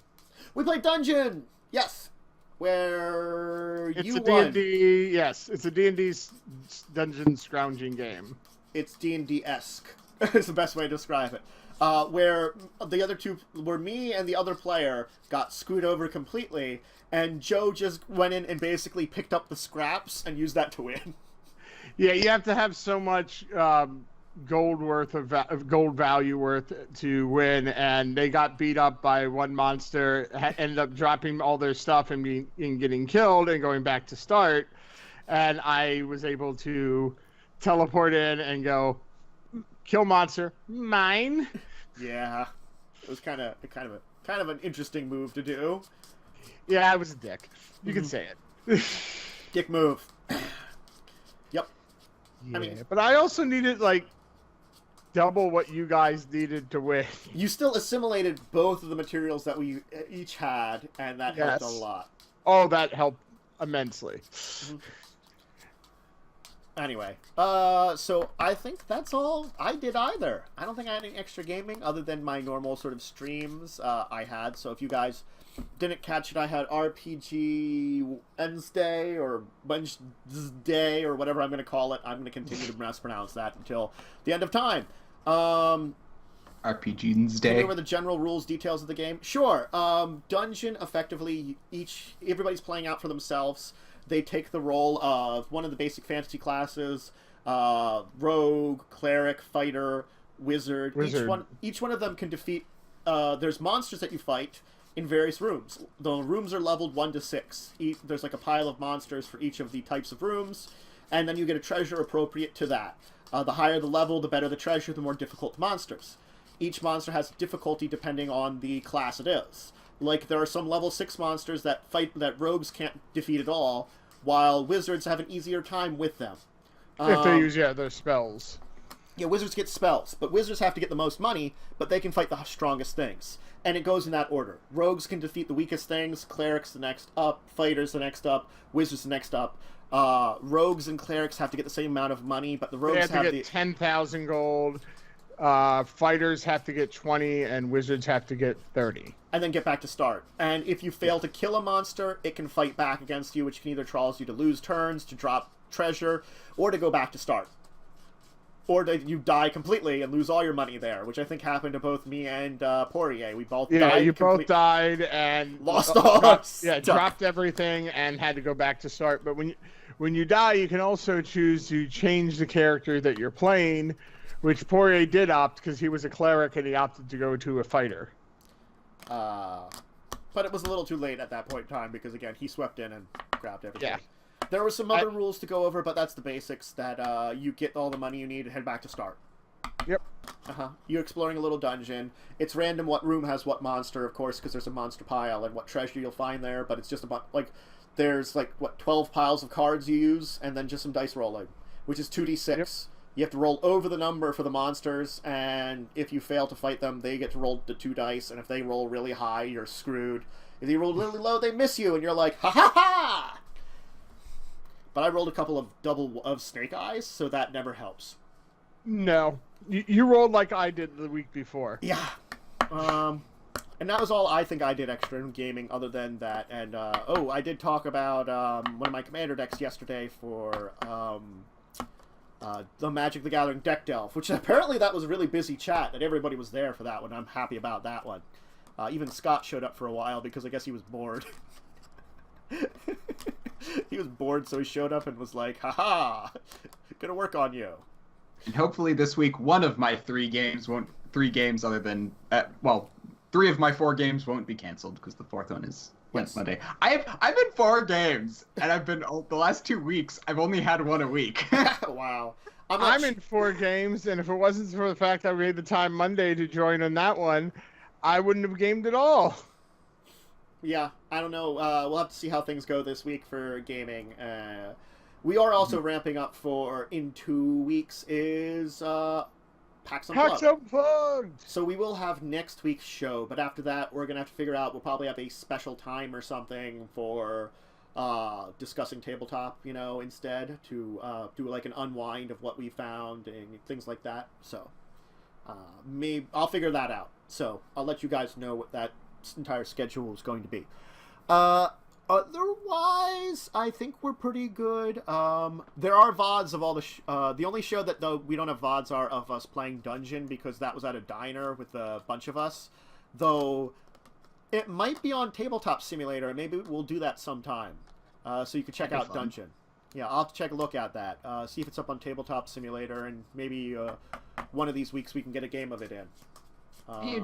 We played Dungeon! Yes! Where It's you a won. D&D. Yes, it's a D&D dungeon scrounging game. It's D&D-esque. It's the best way to describe it. Where the other two, where me and the other player got screwed over completely, and Joe just went in and basically picked up the scraps and used that to win. Yeah, you have to have so much gold value worth to win, and they got beat up by one monster, ended up dropping all their stuff and getting killed and going back to start, and I was able to teleport in and go, kill monster, mine. Yeah, it was kind of an interesting move to do. Yeah, I was a dick. You can say it. Dick move. Yep. Yeah, I mean- but I also needed double what you guys needed to win. You still assimilated both of the materials that we each had, and that helped a Yes. lot. Oh, that helped immensely. Anyway, so I think that's all I did either. I don't think I had any extra gaming other than my normal sort of streams I had. So if you guys didn't catch it, I had RPG Wednesday or Wednesday or whatever I'm going to call it. I'm going to continue to mispronounce that until the end of time. Are RPG's Can you day. go over the general rules, details of the game? Sure. Dungeon, effectively, everybody's playing out for themselves. They take the role of one of the basic fantasy classes, rogue, cleric, fighter, wizard. Each one of them can defeat... there's monsters that you fight in various rooms. The rooms are leveled 1 to 6. There's like a pile of monsters for each of the types of rooms, and then you get a treasure appropriate to that. The higher the level, the better the treasure, the more difficult the monsters. Each monster has difficulty depending on the class it is. Like, there are some level 6 monsters that rogues can't defeat at all, while wizards have an easier time with them. If they use, their spells. Yeah, wizards get spells, but wizards have to get the most money, but they can fight the strongest things. And it goes in that order. Rogues can defeat the weakest things, clerics the next up, fighters the next up, wizards the next up. Rogues and clerics have to get the same amount of money, but the rogues have to get 10,000 gold. Fighters have to get 20, and wizards have to get 30. And then get back to start. And if you fail to kill a monster, it can fight back against you, which can either cause you to lose turns, to drop treasure, or to go back to start. Or you die completely and lose all your money there, which I think happened to both me and Poirier. We both died. Yeah, you both died and lost all our stuff. Dropped everything and had to go back to start. But when you die, you can also choose to change the character that you're playing, which Poirier did opt because he was a cleric and he opted to go to a fighter. But it was a little too late at that point in time because, again, he swept in and grabbed everything. Yeah. There were some other rules to go over, but that's the basics, that you get all the money you need and head back to start. Yep. You're exploring a little dungeon. It's random what room has what monster, of course, because there's a monster pile and what treasure you'll find there, but it's just about, there's, 12 piles of cards you use, and then just some dice rolling, which is 2d6. Yep. You have to roll over the number for the monsters, and if you fail to fight them, they get to roll the 2 dice, and if they roll really high, you're screwed. If they roll really low, they miss you, and you're like, ha-ha-ha! But I rolled a couple of snake eyes, so that never helps. No. You rolled like I did the week before. Yeah. And that was all I think I did extra in gaming other than that. And, I did talk about one of my commander decks yesterday for the Magic the Gathering deck delve, which apparently that was a really busy chat, and everybody was there for that one. I'm happy about that one. Even Scott showed up for a while because I guess he was bored. He was bored, so he showed up and was like, haha, gonna work on you. And hopefully this week, one of my 3 games other than, 3 of my 4 games won't be canceled because the 4th one is Monday. I've been 4 games, and I've been, the last 2 weeks, I've only had 1 a week. Wow. I'm in 4 games, and if it wasn't for the fact I made the time Monday to join on that one, I wouldn't have gamed at all. Yeah, I don't know. We'll have to see how things go this week for gaming. We are also ramping up for, in 2 weeks, is PAX Unplugged. So we will have next week's show, but after that, we're going to have to figure out, we'll probably have a special time or something for discussing tabletop, instead, to do like an unwind of what we found and things like that. So I'll figure that out. So I'll let you guys know what that entire schedule is going to be. Otherwise, I think we're pretty good. There are VODs of all the only show that though we don't have VODs are of us playing Dungeon, because that was at a diner with a bunch of us. Though it might be on Tabletop Simulator, and maybe we'll do that sometime. So you can check out Dungeon. Yeah, I'll have to take a look at that. See if it's up on Tabletop Simulator, and maybe one of these weeks we can get a game of it in.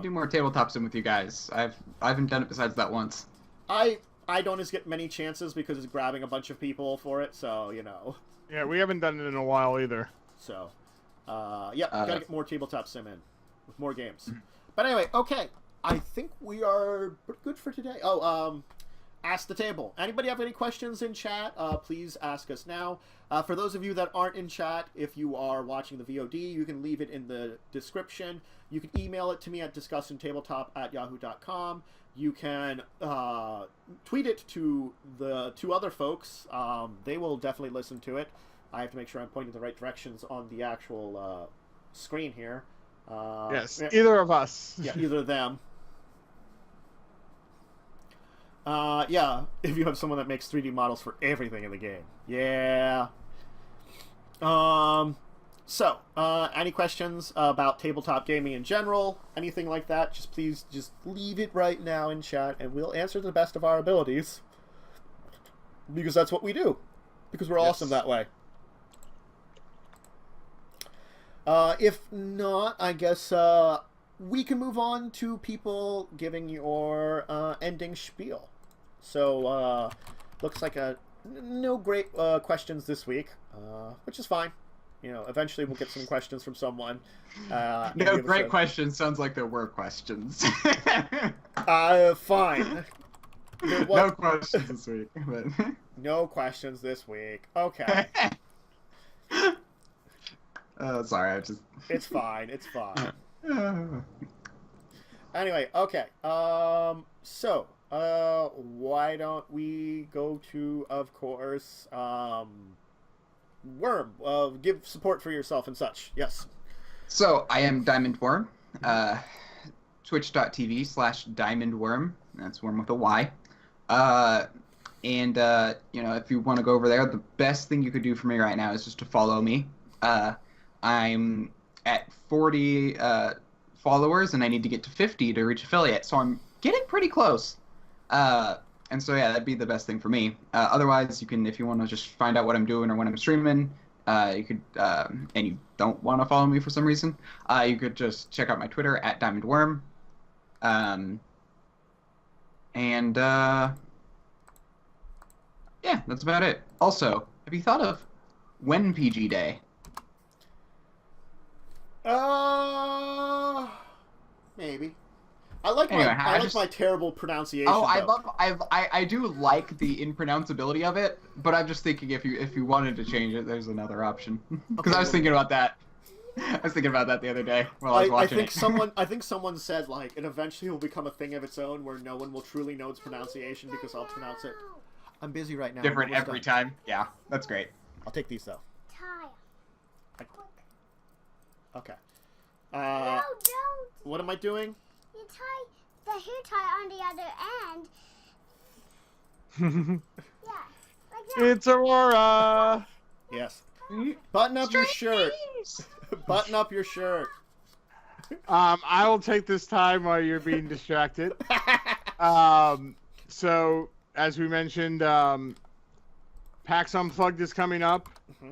Do more tabletop sim with you guys. I haven't done it besides that once. I don't get many chances because it's grabbing a bunch of people for it, so Yeah, we haven't done it in a while either. So, gotta get more tabletop sim in with more games. But anyway, okay, I think we are good for today. Ask the table. Anybody have any questions in chat? Please ask us now. For those of you that aren't in chat, if you are watching the VOD, you can leave it in the description. You can email it to me at discussingtabletop@yahoo.com. You can tweet it to the 2 other folks. They will definitely listen to it. I have to make sure I'm pointing the right directions on the actual screen here. Yes, either of us. Yeah, either of them. Yeah, if you have someone that makes 3D models for everything in the game. Yeah. So, any questions about tabletop gaming in general, anything like that, please leave it right now in chat, and we'll answer to the best of our abilities. Because that's what we do. Because we're awesome that way. If not, I guess we can move on to people giving your ending spiel. So, looks like no great questions this week, which is fine. Eventually we'll get some questions from someone. No great questions. Sounds like there were questions. Fine. No questions this week. But... No questions this week. Okay. Sorry, I just... It's fine. It's fine. Anyway, okay. So, why don't we go to, of course, Wyrm. Give support for yourself and such. Yes. So, I am Diamond Wyrm. Twitch.tv/DiamondWyrm. That's Wyrm with a Y. And if you want to go over there, the best thing you could do for me right now is just to follow me. I'm at 40 followers, and I need to get to 50 to reach affiliate, so I'm getting pretty close. And so, yeah, that'd be the best thing for me. Otherwise, you can, if you want to just find out what I'm doing or when I'm streaming, you could, and you don't want to follow me for some reason, you could just check out my Twitter at DiamondWyrm. Yeah, that's about it. Also, have you thought of when PG Day? Maybe. I like my terrible pronunciation. Oh, I do like the impronounceability of it, but I'm just thinking if you wanted to change it, there's another option. Because I was thinking about that. I was thinking about that the other day while I was watching it. I think someone said it eventually will become a thing of its own where no one will truly know its pronunciation because I'll pronounce it. I'm busy right now. Different every time. Yeah, that's great. I'll take these though. Tie. Okay. No, don't. What am I doing? You tie the hair tie on the other end. Yeah, like that. It's Aurora. Yes. Button up your shirt. Button up your shirt. I will take this time while you're being distracted. So, as we mentioned, PAX Unplugged is coming up. Mm-hmm.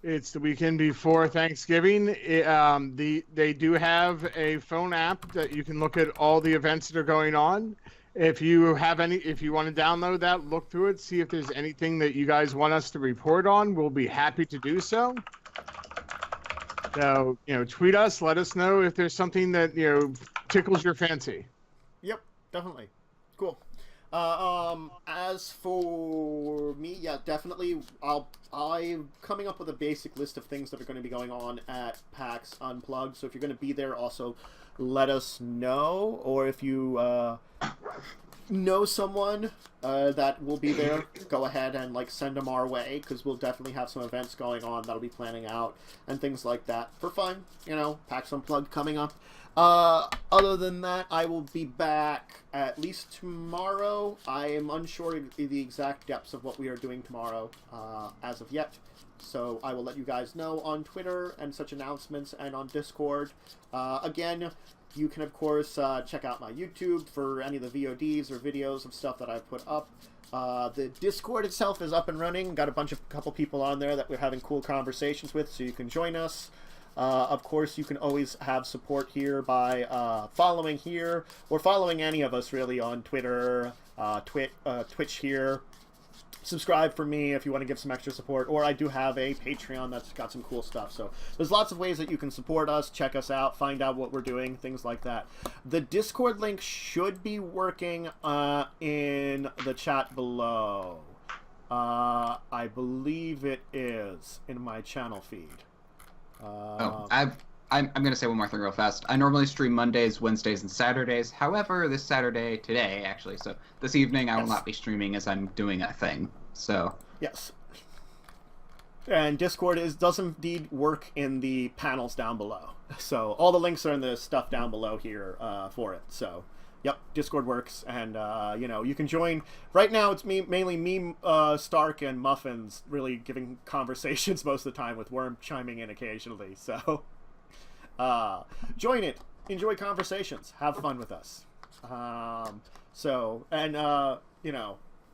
It's the weekend before Thanksgiving. They do have a phone app that you can look at all the events that are going on. If you want to download that, look through it, see if there's anything that you guys want us to report on. We'll be happy to do so. So, tweet us, let us know if there's something that, tickles your fancy. Yep, definitely. Cool. As for me, yeah, definitely. I'm coming up with a basic list of things that are going to be going on at PAX Unplugged. So if you're going to be there, also let us know. Or if you know someone that will be there, go ahead and send them our way, because we'll definitely have some events going on that'll be planning out and things like that for fun. PAX Unplugged coming up. Other than that, I will be back at least tomorrow. I am unsure of the exact depths of what we are doing tomorrow as of yet. So I will let you guys know on Twitter and such announcements and on Discord. Again, you can, of course, check out my YouTube for any of the VODs or videos of stuff that I've put up. The Discord itself is up and running. Got a couple people on there that we're having cool conversations with, so you can join us. Of course, you can always have support here by following here, or following any of us, really, on Twitter, Twitch here. Subscribe for me if you want to give some extra support, or I do have a Patreon that's got some cool stuff. So there's lots of ways that you can support us, check us out, find out what we're doing, things like that. The Discord link should be working in the chat below. I believe it is in my channel feed. I'm going to say one more thing real fast. I normally stream Mondays, Wednesdays, and Saturdays. However, this Saturday, today, actually, so this evening, I will not be streaming as I'm doing a thing. So yes. And Discord does indeed work in the panels down below. So all the links are in the stuff down below here for it. So Yep, Discord works, and you can join. Right now, it's mainly me, Stark, and Muffins really giving conversations most of the time, with Wyrm chiming in occasionally. So, join it, enjoy conversations, have fun with us.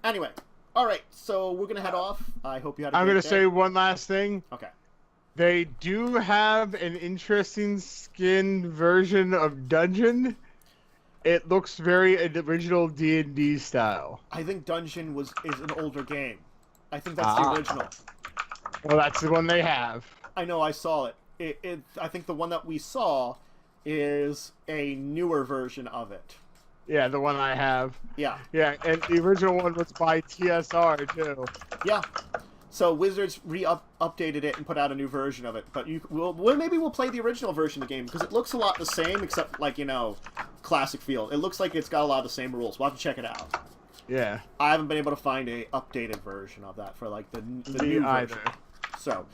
Anyway, all right. So we're gonna head off. I hope you had. I'm gonna say one last thing. Okay. They do have an interesting skinned version of Dungeon. It looks very original D&D style. I think Dungeon is an older game. I think that's the original. Well, that's the one they have. I know, I saw it. I think the one that we saw is a newer version of it. Yeah, the one I have. Yeah. Yeah, and the original one was by TSR, too. Yeah. So Wizards updated it and put out a new version of it. But maybe we'll play the original version of the game, because it looks a lot the same, except, classic feel. It looks like it's got a lot of the same rules. We'll have to check it out. Yeah. I haven't been able to find a updated version of that for, the new version. So,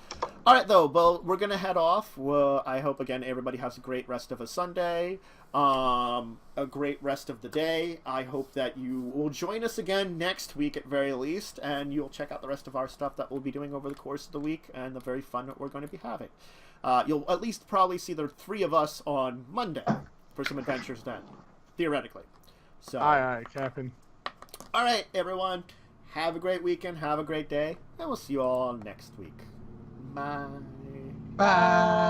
all right, though, well, we're going to head off. Well, I hope, again, everybody has a great rest of a Sunday, a great rest of the day. I hope that you will join us again next week at very least, and you'll check out the rest of our stuff that we'll be doing over the course of the week and the very fun that we're going to be having. You'll at least probably see the three of us on Monday for some adventures then, theoretically. So, Aye, Captain. All right, everyone. Have a great weekend. Have a great day. And we'll see you all next week. Bye. Bye.